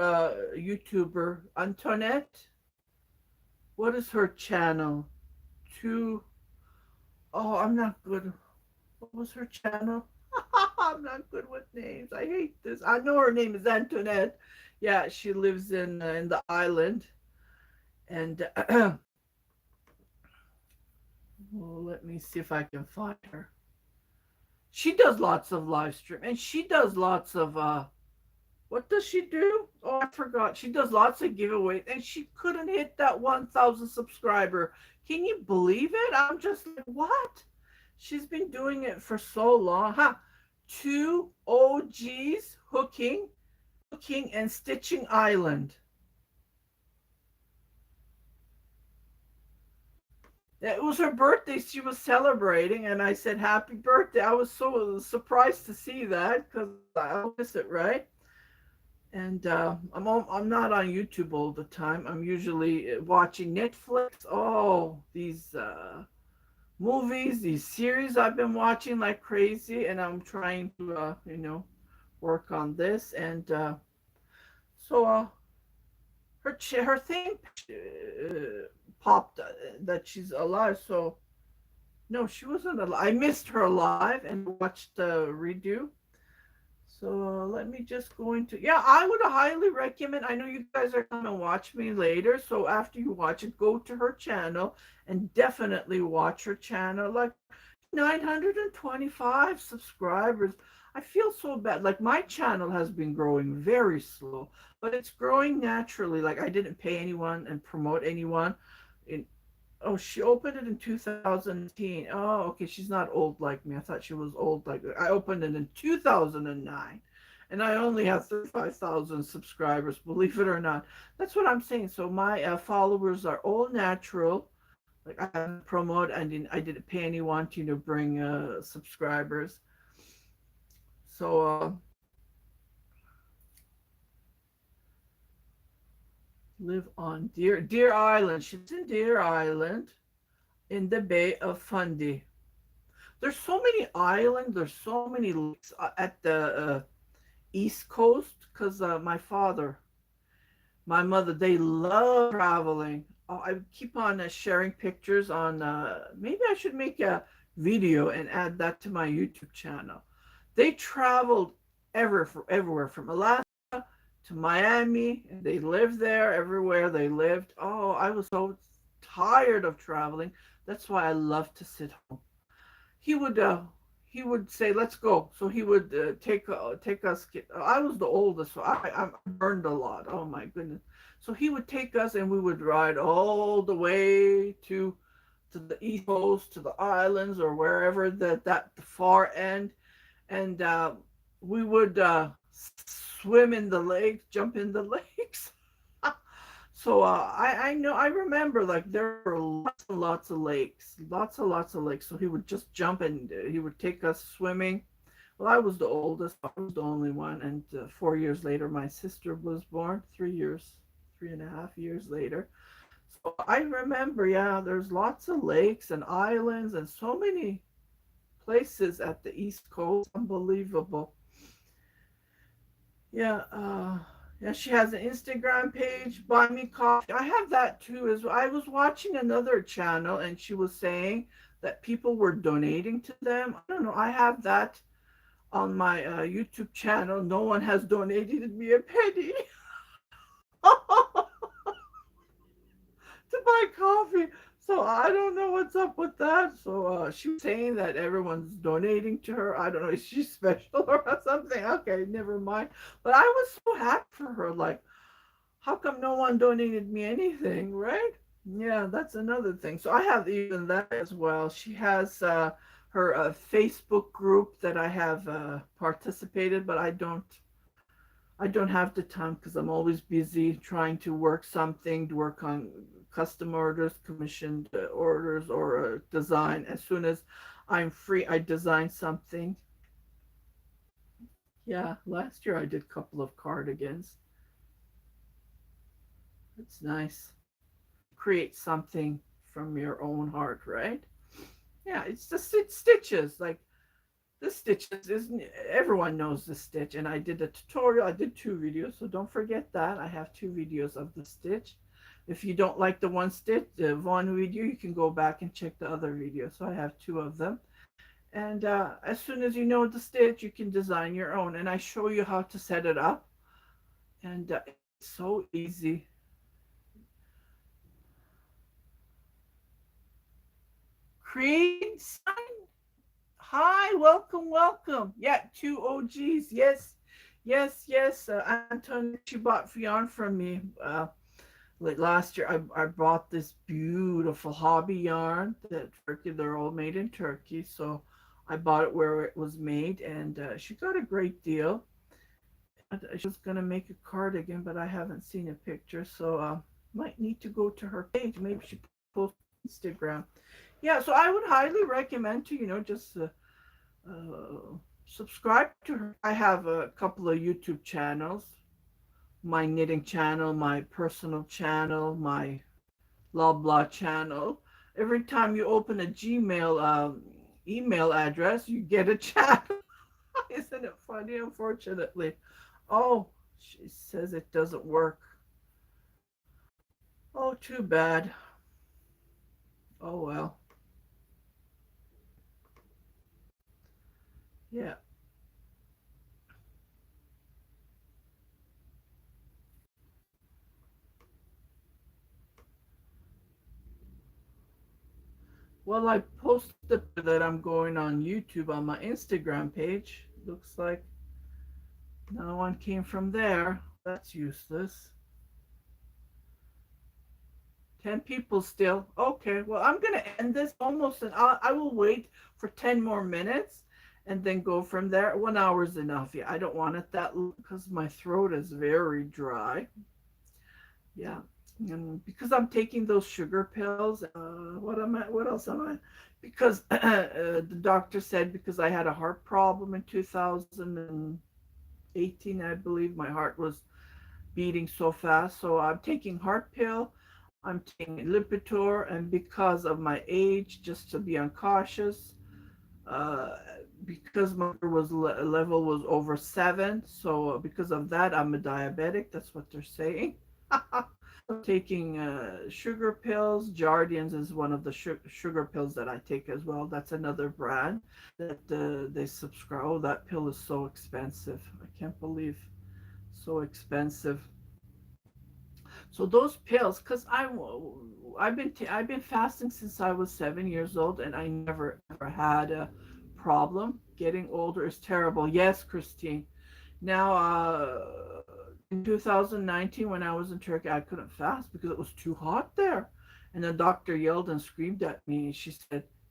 YouTuber, Antoinette. What is her channel? Two. Oh, I'm not good. What was her channel? I'm not good with names. I hate this. I know her name is Antoinette. Yeah, she lives in the island, and well, let me see if I can find her. She does lots of live stream, and she does lots of what does she do? Oh, I forgot. She does lots of giveaways, and she couldn't hit that 1,000 subscriber. Can you believe it? I'm just like, what? She's been doing it for so long. Huh? Two OGs hooking and stitching island. It was her birthday. She was celebrating, and I said, "Happy birthday." I was so surprised to see that because I miss it, right? And I'm not on YouTube all the time. I'm usually watching Netflix. Oh, these movies, these series I've been watching like crazy, and I'm trying to work on this. And so her thing popped that she's alive. So no, she wasn't alive. I missed her alive and watched the redo. So let me just go into, yeah, I would highly recommend. I know you guys are going to watch me later. So after you watch it, go to her channel and definitely watch her channel. Like 925 subscribers. I feel so bad. Like my channel has been growing very slow, but it's growing naturally. Like I didn't pay anyone and promote anyone. In Oh, she opened it in 2010. Oh, okay. She's not old like me. I thought she was old like I opened it in 2009. And I only have 35,000 subscribers, believe it or not. That's what I'm saying. So my followers are all natural. Like I didn't promote, I didn't pay anyone to, bring subscribers. So live on Deer Island. She's in Deer Island in the Bay of Fundy. There's so many islands. There's so many lakes at the East Coast because my mother, they love traveling. Oh, I keep on sharing pictures on. Maybe I should make a video and add that to my YouTube channel. They traveled everywhere from Alaska to Miami, and they lived there everywhere they lived. Oh, I was so tired of traveling. That's why I love to sit home. he would uh he would say, let's go. So he would take us. I was the oldest, so I burned a lot. Oh my goodness. So he would take us and we would ride all the way to the east coast, to the islands, or wherever that far end. And we would swim in the lakes, jump in the lakes. So I know, I remember, like, there were lots and lots of lakes, lots of lakes. So he would just jump and he would take us swimming. Well, I was the oldest, I was the only one, and 4 years later, my sister was born. 3 years, 3.5 years later. So I remember, yeah, there's lots of lakes and islands and so many places at the East Coast. Unbelievable. Yeah, yeah, she has an Instagram page, Buy Me Coffee. I have that too. As I was watching another channel, and she was saying that people were donating to them. I don't know. I have that on my YouTube channel. No one has donated me a penny to buy coffee. So I don't know what's up with that. So she was saying that everyone's donating to her. I don't know. Is she special or something? Okay, never mind. But I was so happy for her. Like, how come no one donated me anything, right? Yeah, that's another thing. So I have even that as well. She has her Facebook group that I have participated, but I don't have the time because I'm always busy trying to work something, to work on custom orders, commissioned orders, or design. As soon as I'm free, I design something. Yeah, last year I did a couple of cardigans. It's nice. Create something from your own heart, right? Yeah, it's the stitches. Like, the stitches isn't, everyone knows the stitch, and I did a tutorial. I did 2 videos, so don't forget that I have 2 videos of the stitch. If you don't like the one stitch, the one video, you can go back and check the other video. So I have 2 of them, and as soon as you know the stitch, you can design your own, and I show you how to set it up, and it's so easy. Creating sign. Hi, welcome, welcome. Yeah, 2 OGs. Yes, yes, yes. Antoinette, she bought yarn from me. Like last year, I bought this beautiful hobby yarn that Turkey, they're all made in Turkey. So I bought it where it was made, and she got a great deal. And she was gonna make a cardigan, but I haven't seen a picture, so might need to go to her page. Maybe she posts on Instagram. Yeah, so I would highly recommend to, just uh, subscribe to her. I have a couple of YouTube channels, my knitting channel, my personal channel, my blah blah channel. Every time you open a Gmail email address, you get a channel. Isn't it funny? Unfortunately. Oh, she says it doesn't work. Oh, too bad. Oh well. Yeah. Well, I posted that I'm going on YouTube on my Instagram page. Looks like no one came from there. That's useless. 10 people still. Okay, well, I'm going to end this almost, and I will wait for 10 more minutes and then go from there. 1 hour is enough. Yeah, I don't want it that long because my throat is very dry. Yeah. And because I'm taking those sugar pills, what am I? What else am I? Because the doctor said because I had a heart problem in 2018, I believe my heart was beating so fast. So I'm taking heart pill, I'm taking Lipitor, and because of my age, just to be uncautious, uh, because my level was over 7, so because of that, I'm a diabetic. That's what they're saying. I'm taking sugar pills. Jardians is one of the sugar pills that I take as well. That's another brand that they subscribe. Oh, that pill is so expensive. I can't believe so expensive. So those pills, because I've been fasting since I was 7 years old, and I never ever had a problem. Getting older is terrible. Yes, Christine. Now, in 2019, when I was in Turkey, I couldn't fast because it was too hot there, and the doctor yelled and screamed at me.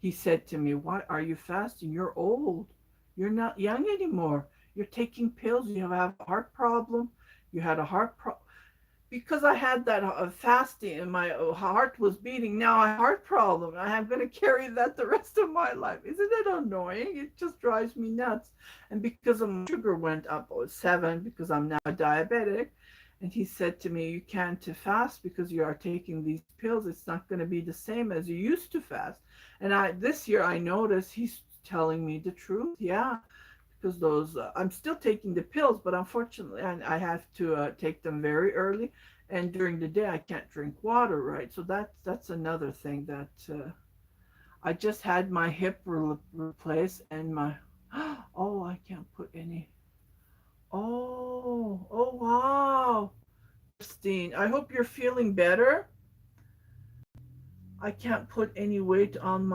He said to me, "Why are you fasting? You're old. You're not young anymore. You're taking pills. You have a heart problem. You had a heart problem." Because I had that fasting and my heart was beating. Now I have a heart problem. I am going to carry that the rest of my life. Isn't it annoying? It just drives me nuts. And because my sugar went up 7, because I'm now diabetic, and he said to me, "You can't fast because you are taking these pills. It's not going to be the same as you used to fast." And I this year I noticed he's telling me the truth. Yeah, because those I'm still taking the pills, but unfortunately I have to take them very early, and during the day I can't drink water, right? So that's another thing that I just had my hip replaced and my oh, I can't put any. Oh wow, Christine, I hope you're feeling better. I can't put any weight on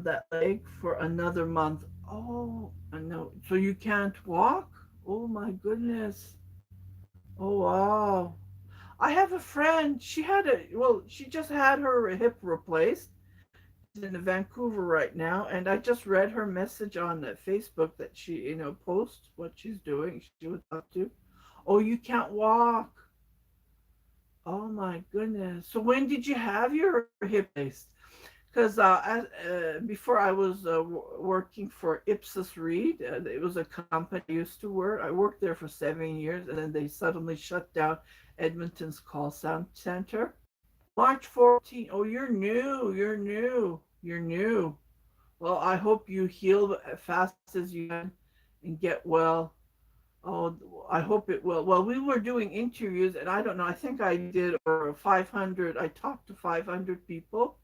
that leg for another month. Oh, I know. So you can't walk? Oh my goodness. Oh wow. I have a friend. She just had her hip replaced. She's in Vancouver right now, and I just read her message on Facebook that she, posts what she's doing. She was up to. Oh, you can't walk. Oh my goodness. So when did you have your hip replaced? Because before I was working for Ipsos Reed, it was a company I used to work. I worked there for 7 years, and then they suddenly shut down Edmonton's call center. March 14th. Oh, you're new. You're new. You're new. Well, I hope you heal as fast as you can and get well. Oh, I hope it will. Well, we were doing interviews, and I don't know. I think I did over 500. I talked to 500 people,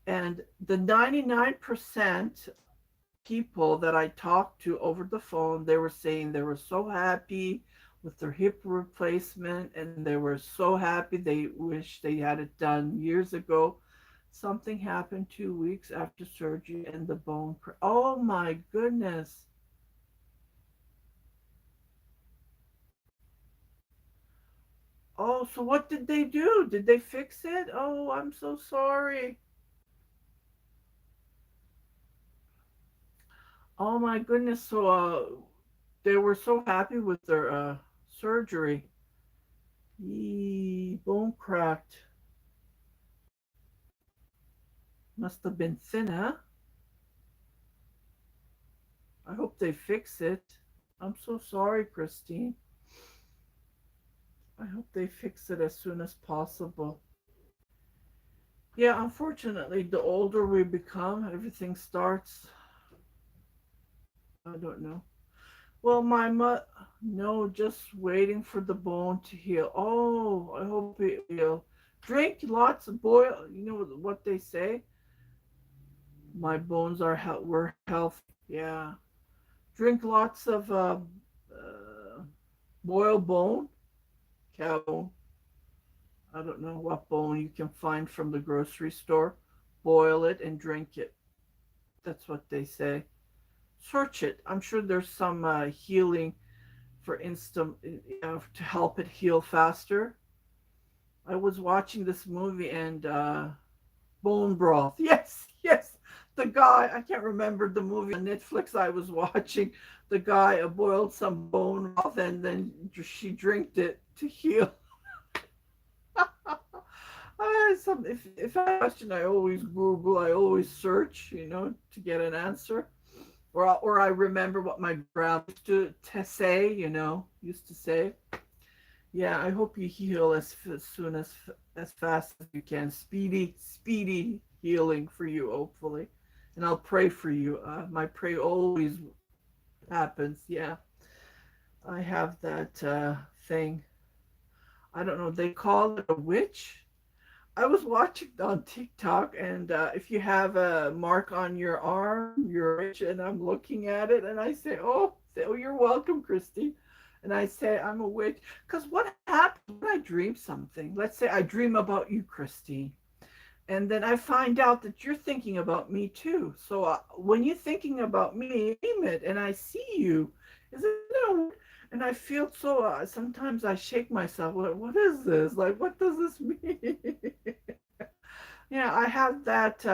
and the 99% people that I talked to over the phone, they were saying they were so happy with their hip replacement, and they were so happy they wish they had it done years ago. Something happened 2 weeks after surgery and the bone. Oh my goodness. Oh, so what did they do? Did they fix it? Oh, I'm so sorry. Oh my goodness. So they were so happy with their surgery. Yee, bone cracked. Must have been thin, huh? I hope they fix it. I'm so sorry, Christine. I hope they fix it as soon as possible. Yeah, unfortunately, the older we become, everything starts. I don't know. Well, no, just waiting for the bone to heal. Oh, I hope it will. Drink lots of boil. You know what they say? My bones were healthy. Yeah. Drink lots of boiled bone, cow bone. I don't know what bone you can find from the grocery store. Boil it and drink it. That's what they say. Search it. I'm sure there's some healing for instant, to help it heal faster. I was watching this movie and bone broth. Yes, yes. The guy, I can't remember the movie on Netflix I was watching. The guy boiled some bone broth and then she drank it to heal. If I question, I always Google, I always search, to get an answer. Or I remember what my grandma used to say, used to say. Yeah, I hope you heal as soon as fast as you can. Speedy, speedy healing for you, hopefully. And I'll pray for you. My prayer always happens. Yeah, I have that thing. I don't know. They call it a witch. I was watching on TikTok, and if you have a mark on your arm, you're rich. And I'm looking at it, and I say, you're welcome, Christy. And I say, I'm a witch. Because what happens when I dream something? Let's say I dream about you, Christy. And then I find out that you're thinking about me too. So when you're thinking about me, name it, and I see you. Is it no? And I feel so. Sometimes I shake myself. What is this? Like, what does this mean? Yeah, I have that.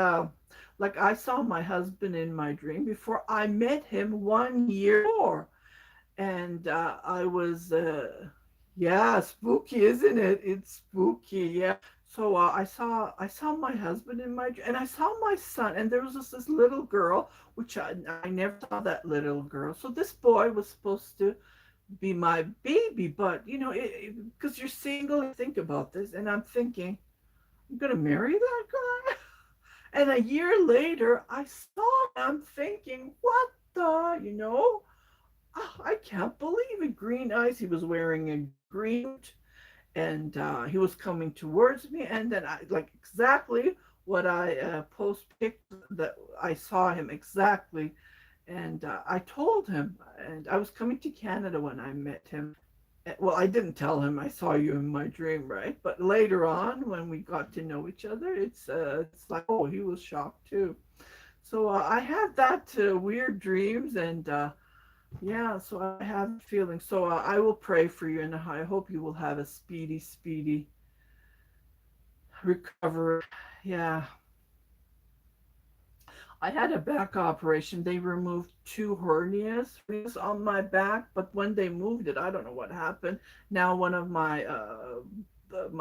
Like, I saw my husband in my dream before I met him 1 year before, and I was, yeah, spooky, isn't it? It's spooky, yeah. So I saw my husband in my and I saw my son, and there was this little girl, which I never saw that little girl. So this boy was supposed to be my baby, but because you're single, you think about this, and I'm thinking, I'm gonna marry that guy. And a year later, I saw him thinking, what the, oh, I can't believe it. Green eyes. He was wearing a green, and he was coming towards me, and then I like exactly what I post picked that I saw him exactly, and I told him, and I was coming to Canada when I met him. Well, I didn't tell him I saw you in my dream, right? But later on, when we got to know each other, it's like, oh, he was shocked too. So I had that weird dreams, and yeah, so I have feelings. So I will pray for you, and I hope you will have a speedy, speedy recovery. Yeah, I had a back operation. They removed two hernias on my back, but when they moved it, I don't know what happened. Now one of my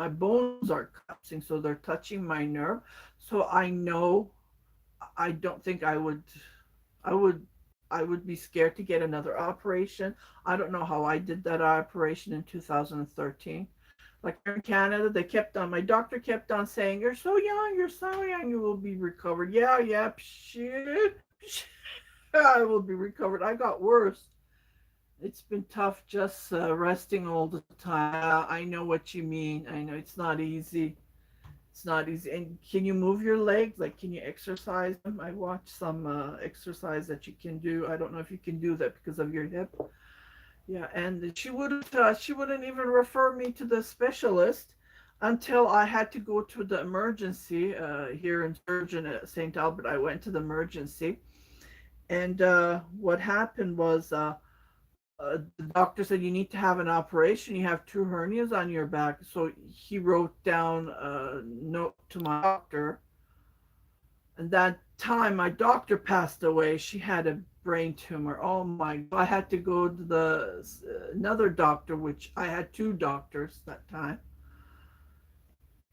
bones are collapsing, so they're touching my nerve. So I know I don't think I would I would be scared to get another operation. I don't know how I did that operation in 2013. Like here in Canada, they kept on, my doctor kept on saying, you're so young, you will be recovered. Yeah, yeah, shit. I will be recovered. I got worse. It's been tough just resting all the time. I know what you mean. I know it's not easy. It's not easy. And can you move your legs? Like, can you exercise them? I watched some exercise that you can do. I don't know if you can do that because of your hip. Yeah, and she wouldn't even refer me to the specialist until I had to go to the emergency here in Surgeon at St. Albert. I went to the emergency, and what happened was the doctor said you need to have an operation. You have two hernias on your back. So he wrote down a note to my doctor. And that time my doctor passed away. She had a brain tumor. Oh my God. I had to go to the another doctor, which I had two doctors that time.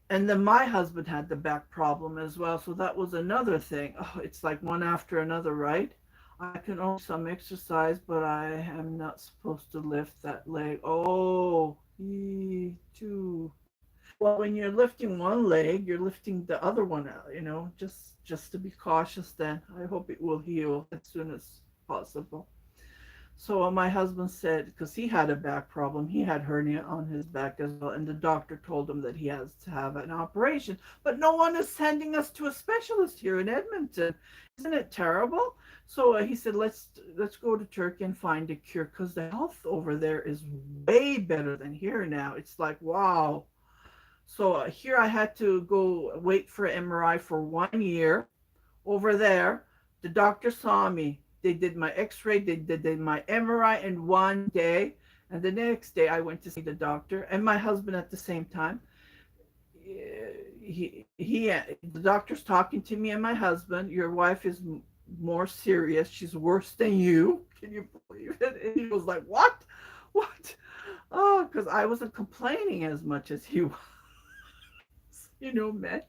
And then my husband had the back problem as well. So that was another thing. Oh, it's like one after another, right? I can only some exercise, but I am not supposed to lift that leg. Oh, too. Well, when you're lifting one leg, you're lifting the other one out, just to be cautious then. I hope it will heal as soon as possible. So my husband said, because he had a back problem, he had hernia on his back as well, and the doctor told him that he has to have an operation. But no one is sending us to a specialist here in Edmonton. Isn't it terrible? So he said, let's go to Turkey and find a cure, because the health over there is way better than here now. It's like wow. So here I had to go wait for MRI for 1 year over there. The doctor saw me. They did my x-ray, they did my MRI in 1 day. And the next day I went to see the doctor and my husband at the same time. The doctor's talking to me and my husband. Your wife is more serious. She's worse than you. Can you believe it? And he was like, what? What? Oh, because I wasn't complaining as much as he was, man.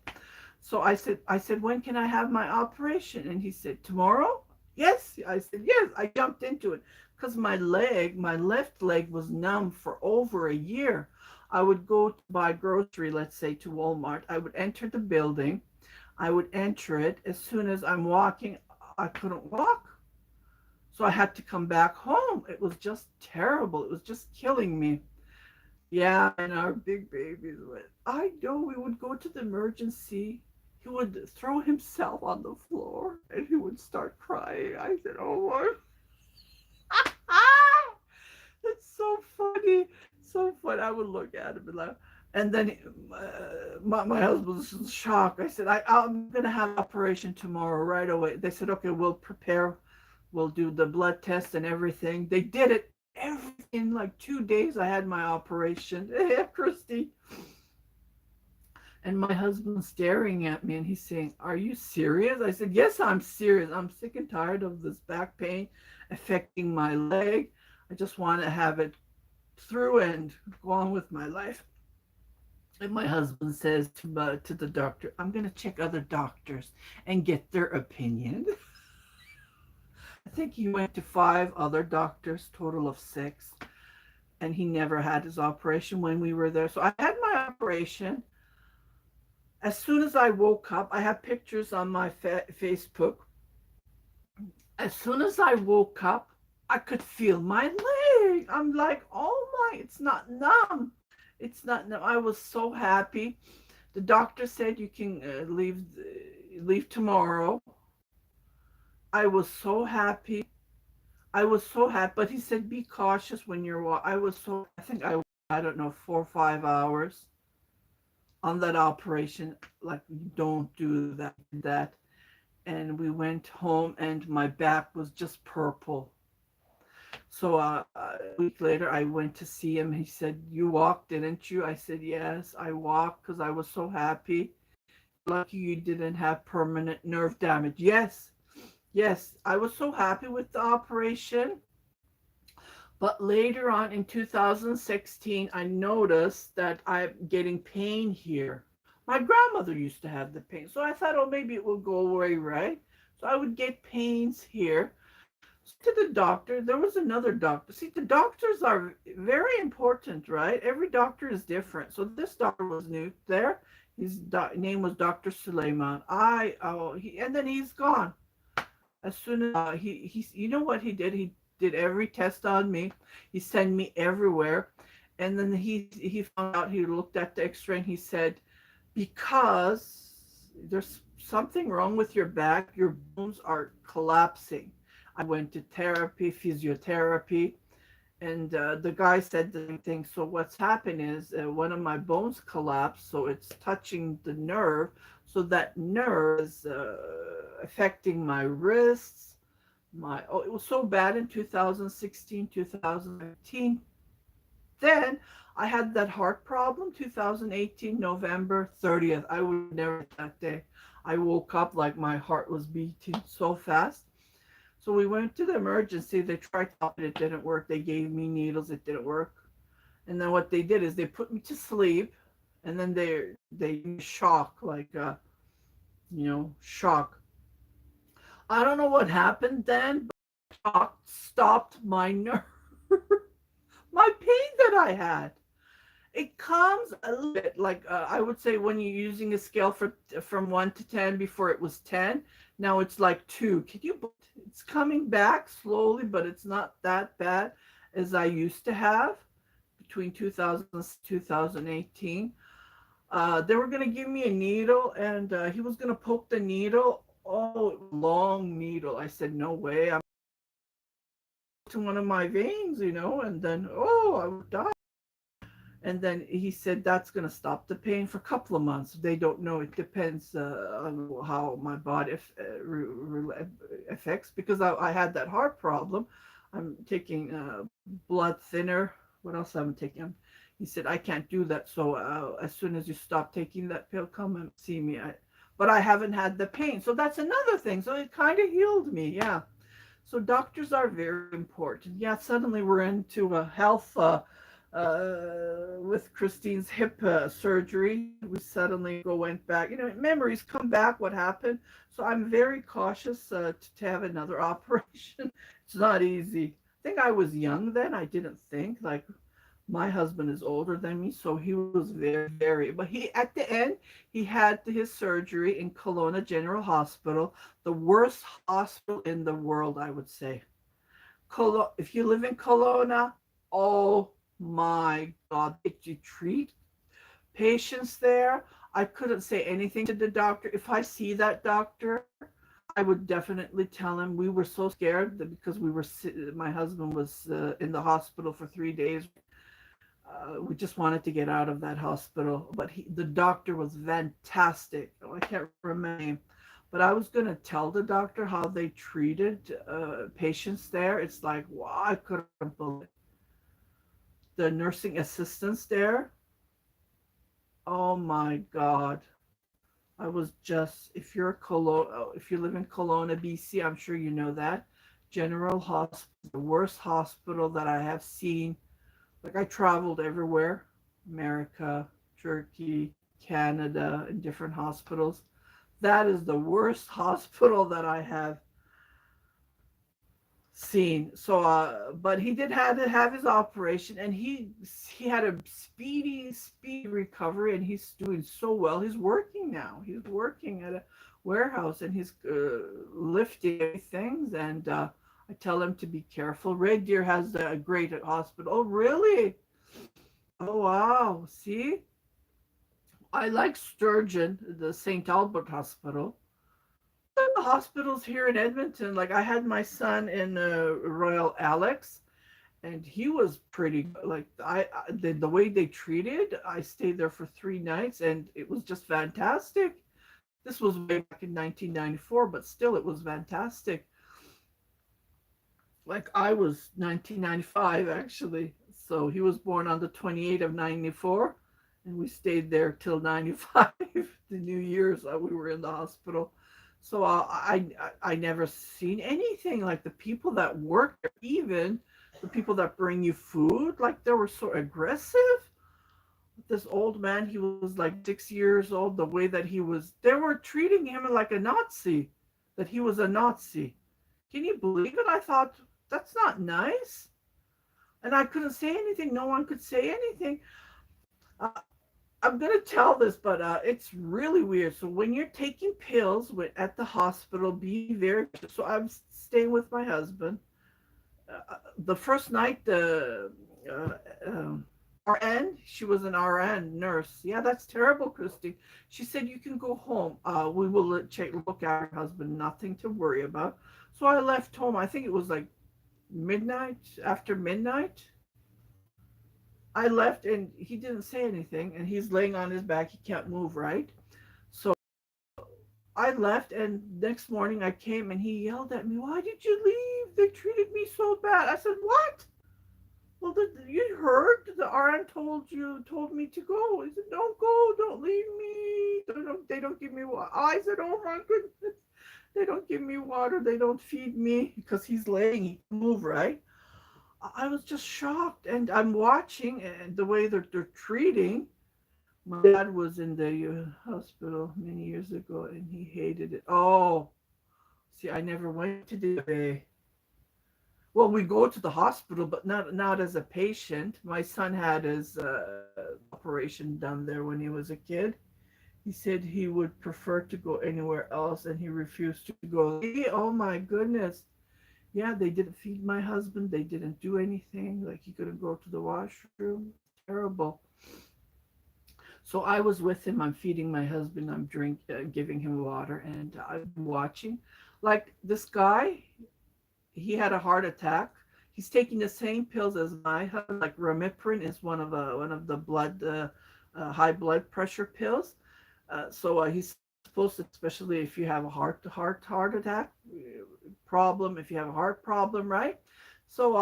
So I said, when can I have my operation? And he said, tomorrow? Yes. I said, yes. I jumped into it because my left leg was numb for over a year. I would go to buy grocery, let's say to Walmart. I would enter the building. I would enter it. As soon as I'm walking, I couldn't walk. So I had to come back home. It was just terrible. It was just killing me. Yeah, and our big babies went. I know we would go to the emergency. He would throw himself on the floor and he would start crying. I said, oh my. It's so funny. So funny. I would look at him and laugh. And then my husband was in shock. I said, I'm going to have an operation tomorrow right away. They said, okay, we'll prepare. We'll do the blood test and everything. They did it. In like 2 days, I had my operation. Yeah, Christy. And my husband's staring at me and he's saying, are you serious? I said, yes, I'm serious. I'm sick and tired of this back pain affecting my leg. I just want to have it through and go on with my life. And my husband says to the doctor, I'm going to check other doctors and get their opinion. I think he went to 5 other doctors, total of 6, and he never had his operation when we were there. So I had my operation. As soon as I woke up, I have pictures on my Facebook. As soon as I woke up, I could feel my leg. I'm like, oh my, it's not numb. It's not numb. I was so happy. The doctor said you can leave tomorrow. I was so happy. I was so happy, but he said, be cautious when you're walking. I think I don't know, 4 or 5 hours on that operation. Like, don't do that. And we went home and my back was just purple. So a week later, I went to see him. He said, you walked, didn't you? I said, yes, I walked because I was so happy. Lucky you didn't have permanent nerve damage. Yes. Yes, I was so happy with the operation. But later on in 2016, I noticed that I'm getting pain here. My grandmother used to have the pain. So I thought, oh, maybe it will go away, right? So I would get pains here. So to the doctor, there was another doctor. See, the doctors are very important, right? Every doctor is different. So this doctor was new there. His name was Dr. Suleiman. And then he's gone. As soon as you know what he did? He did every test on me. He sent me everywhere, and then he found out. He looked at the X-ray and he said, because there's something wrong with your back, your bones are collapsing. I went to therapy, physiotherapy, and the guy said the same thing. So what's happened is one of my bones collapsed, so it's touching the nerve. So that nerve is affecting my wrists. It was so bad in 2016, 2019. Then I had that heart problem, 2018, November 30th. I would never that day. I woke up like my heart was beating so fast. So we went to the emergency. They tried to help it. It didn't work. They gave me needles. It didn't work. And then what they did is they put me to sleep, and then they shock, like shock. I don't know what happened then, but shock stopped my nerve, my pain that I had. It comes a little bit like I would say when you're using a scale for from 1 to 10. Before it was 10, now it's like 2. Can you? It's coming back slowly, but it's not that bad as I used to have between 2000 and 2018. They were gonna give me a needle, and he was gonna poke the needle. Oh, it was a long needle. I said, no way. I'm to one of my veins, and then I would die. And then he said that's going to stop the pain for a couple of months. They don't know. It depends on how my body affects, because I had that heart problem. I'm taking blood thinner. What else am I taking? He said I can't do that. So as soon as you stop taking that pill, come and see me. But I haven't had the pain. So that's another thing. So it kind of healed me. Yeah. So doctors are very important. Yeah, suddenly we're into a health with Christine's hip surgery. We suddenly went back. Memories come back. What happened? So I'm very cautious to have another operation. It's not easy. I think I was young then. I didn't think like my husband is older than me, so he was very. But he at the end he had his surgery in Kelowna General Hospital, the worst hospital in the world, I would say. If you live in Kelowna, oh my God, did you treat patients there? I couldn't say anything to the doctor. If I see that doctor, I would definitely tell him. We were so scared that because my husband was in the hospital for 3 days. We just wanted to get out of that hospital. But the doctor was fantastic. Oh, I can't remember his name. But I was going to tell the doctor how they treated patients there. It's like, wow, I couldn't believe it. The nursing assistants there, oh my God. I was just, if you live in Kelowna, BC, I'm sure you know that. General Hospital, the worst hospital that I have seen. Like I traveled everywhere, America, Turkey, Canada, in different hospitals. That is the worst hospital that I have seen. So, but he did have to have his operation, and he had a speedy recovery, and he's doing so well. He's working now. He's working at a warehouse, and he's lifting things. And I tell him to be careful. Red Deer has a great hospital. Oh, really? Oh, wow. See, I like Sturgeon, the St. Albert Hospital. The hospitals here in Edmonton, like I had my son in Royal Alex, and he was pretty like the way they treated. I stayed there for 3 nights, and it was just fantastic. This was way back in 1994, but still, it was fantastic. Like I was 1995 actually, so he was born on the 28th of 94, and we stayed there till 95. The New Year's we were in the hospital. So I never seen anything like the people that work there, even the people that bring you food, like they were so aggressive. This old man, he was like 6 years old. The way that they were treating him like a Nazi, that he was a Nazi. Can you believe it? I thought that's not nice, and I couldn't say anything. No one could say anything. Uh, I'm gonna tell this, but it's really weird. So when you're taking pills at the hospital, be very. So I'm staying with my husband. The first night, the RN, she was an RN nurse. Yeah, that's terrible, Christy. She said you can go home. We will look at your husband. Nothing to worry about. So I left home. I think it was like midnight. After midnight, I left, and he didn't say anything, and he's laying on his back. He can't move, right? So I left, and next morning I came, and he yelled at me, "Why did you leave? They treated me so bad." I said, "What?" "Well, you heard the RN told me to go." He said, "Don't go, don't leave me. They don't give me water." I said, "Oh my goodness, they don't give me water. They don't feed me," because he's laying, he can move, right? I was just shocked, and I'm watching and the way that they're treating. My dad was in the hospital many years ago, and he hated it. Oh, see, I never went to the VA. Well, we go to the hospital, but not as a patient. My son had his operation done there when he was a kid. He said he would prefer to go anywhere else, and he refused to go. Oh my goodness! Yeah, they didn't feed my husband. They didn't do anything. Like he couldn't go to the washroom. Terrible. So I was with him. I'm feeding my husband. Giving him water, and I've been watching. Like this guy, he had a heart attack. He's taking the same pills as my husband. Like Remiprin is one of the blood high blood pressure pills. So he's supposed to, especially if you have a heart attack problem, if you have a heart problem, right? So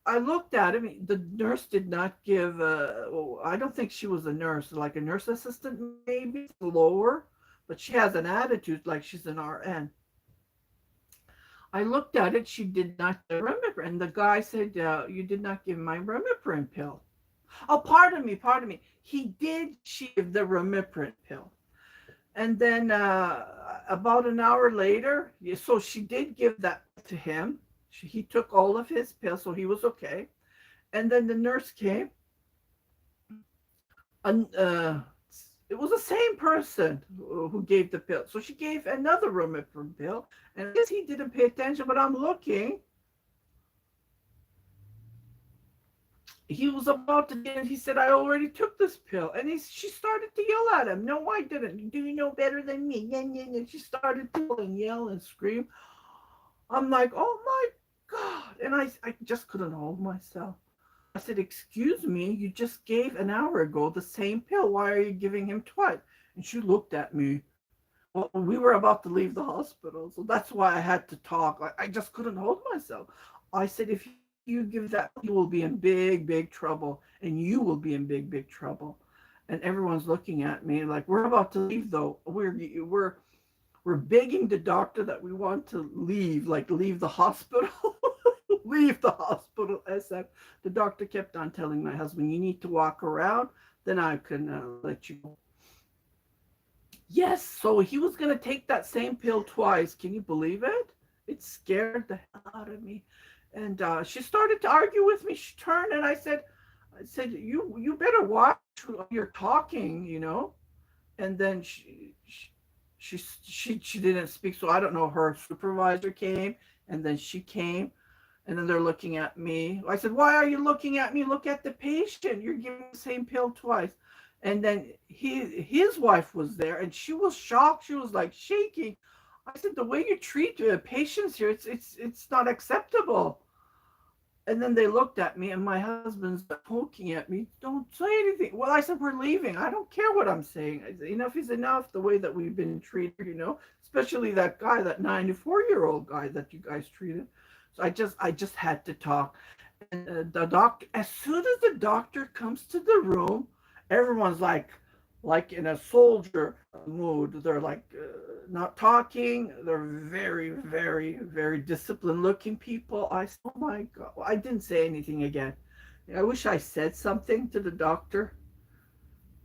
I looked at him. The nurse did not give. Well, I don't think she was a nurse, like a nurse assistant, maybe lower, but she has an attitude like she's an RN. I looked at it. She did not give Remiprin. The guy said, "You did not give my Remiprin pill." Oh, pardon me, pardon me. He did. She gave the Remiprin pill. And then about an hour later, yeah, so she did give that to him. He took all of his pills, so he was okay. And then the nurse came, and it was the same person who gave the pill. So she gave another Remiprin pill, and I guess he didn't pay attention. But I'm looking, he was about to get it. He said, "I already took this pill," and she started to yell at him. "No, I didn't. Do you know better than me?" And she started to yell and scream. I'm like, "Oh my God!" And I just couldn't hold myself. I said, "Excuse me, you just gave an hour ago the same pill. Why are you giving him twice?" And she looked at me. Well, we were about to leave the hospital, so that's why I had to talk. I just couldn't hold myself. I said, "If you give that, you will be in big, big trouble, and you will be in big, big trouble." And everyone's looking at me like, "We're about to leave, though. We're begging the doctor that we want to leave, like leave the hospital." Leave the hospital SF. The doctor kept on telling my husband, "You need to walk around, then I can let you go." Yes, so he was going to take that same pill twice. Can you believe it? It scared the hell out of me. And she started to argue with me. She turned and I said, you better watch who you're talking, you know." And then she didn't speak, so I don't know. Her supervisor came, and then she came, and then they're looking at me. I said, "Why are you looking at me? Look at the patient. You're giving the same pill twice." And then his wife was there, and she was shocked. She was like shaking. I said, "The way you treat patients here, it's not acceptable." And then they looked at me, and my husband's poking at me. "Don't say anything." Well, I said, "We're leaving. I don't care what I'm saying. Enough is enough, the way that we've been treated, especially that guy, that 94-year-old guy that you guys treated." So I just had to talk. And the doctor, as soon as the doctor comes to the room, everyone's like in a soldier mood. They're like not talking. They're very, very, very disciplined looking people. I said, "Oh my God." Well, I didn't say anything again. I wish I said something to the doctor.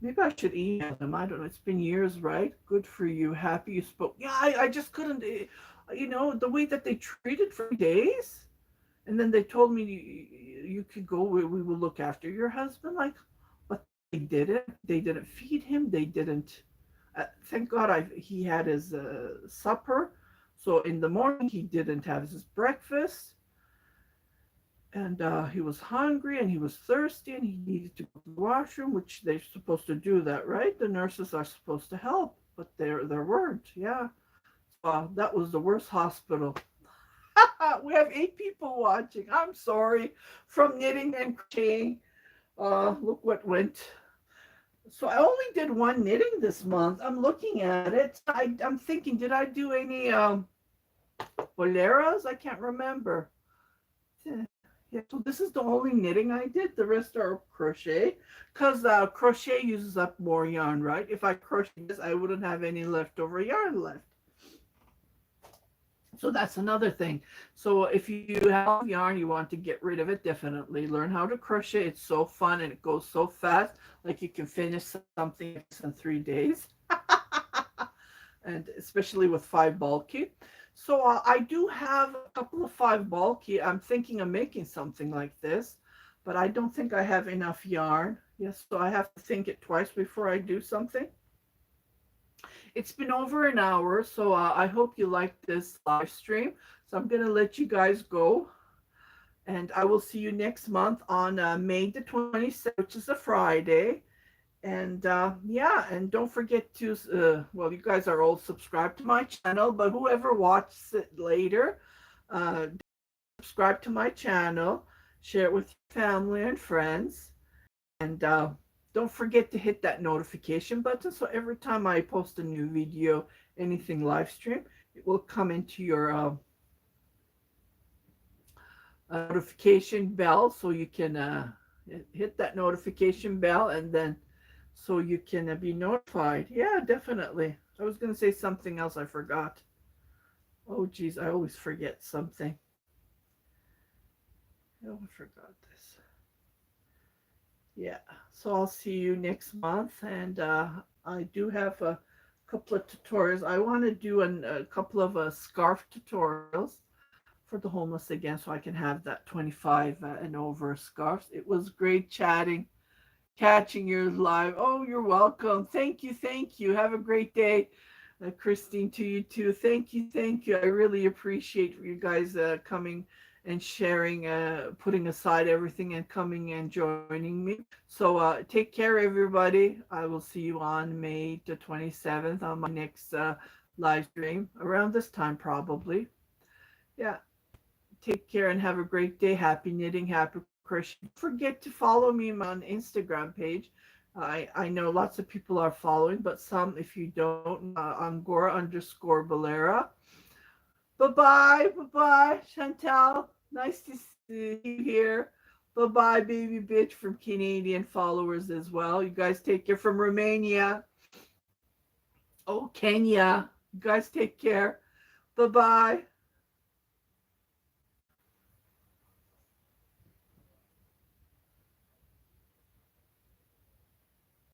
Maybe I should email him. I don't know. It's been years, right? Good for you. Happy you spoke. Yeah, I just couldn't, the way that they treated for days. And then they told me, "You could go. We will look after your husband." Like, but they didn't. They didn't feed him. They didn't. Thank God, he had his supper. So in the morning he didn't have his breakfast, and he was hungry and he was thirsty and he needed to go to the washroom, which they're supposed to do that, right? The nurses are supposed to help, but there weren't. Yeah, so, that was the worst hospital. We have 8 people watching. I'm sorry. From knitting and crocheting. Look what went. So I only did one knitting this month. I'm looking at it. I'm thinking, did I do any boleros? I can't remember. Yeah, so this is the only knitting I did. The rest are crochet, because crochet uses up more yarn, right? If I crochet this, I wouldn't have any leftover yarn left. So that's another thing. So if you have yarn, you want to get rid of it, definitely learn how to crochet. It's so fun and it goes so fast. Like you can finish something in 3 days. And especially with 5 bulky. So I do have a couple of 5 bulky. I'm thinking of making something like this, but I don't think I have enough yarn. Yes, so I have to think it twice before I do something. It's been over an hour, so I hope you liked this live stream. So I'm gonna let you guys go, and I will see you next month on May the 27th, which is a Friday. And yeah, and don't forget to, well, you guys are all subscribed to my channel, but whoever watches it later, uh, subscribe to my channel, share it with your family and friends, and don't forget to hit that notification button so every time I post a new video, anything live stream, it will come into your notification bell so you can hit that notification bell and then so you can be notified. Yeah, definitely. I was going to say something else I forgot. Oh, geez, I always forget something. Oh, I forgot this. Yeah, so I'll see you next month, and I do have a couple of tutorials. I want to do a couple of scarf tutorials for the homeless again, so I can have that 25 and over scarves. It was great catching your live. Oh, you're welcome. Thank you, thank you. Have a great day, Christine. To you too. Thank you, thank you. I really appreciate you guys coming and sharing, putting aside everything and coming and joining me. So take care, everybody. I will see you on May the 27th on my next live stream around this time, probably. Yeah. Take care and have a great day. Happy knitting, happy crochet. Don't forget to follow me on Instagram page. I know lots of people are following, but some, if you don't, Angora underscore Valera. Bye bye, bye bye, Chantal. Nice to see you here. Bye bye, baby bitch, from Canadian followers as well. You guys take care from Romania. Oh, Kenya. You guys take care. Bye bye.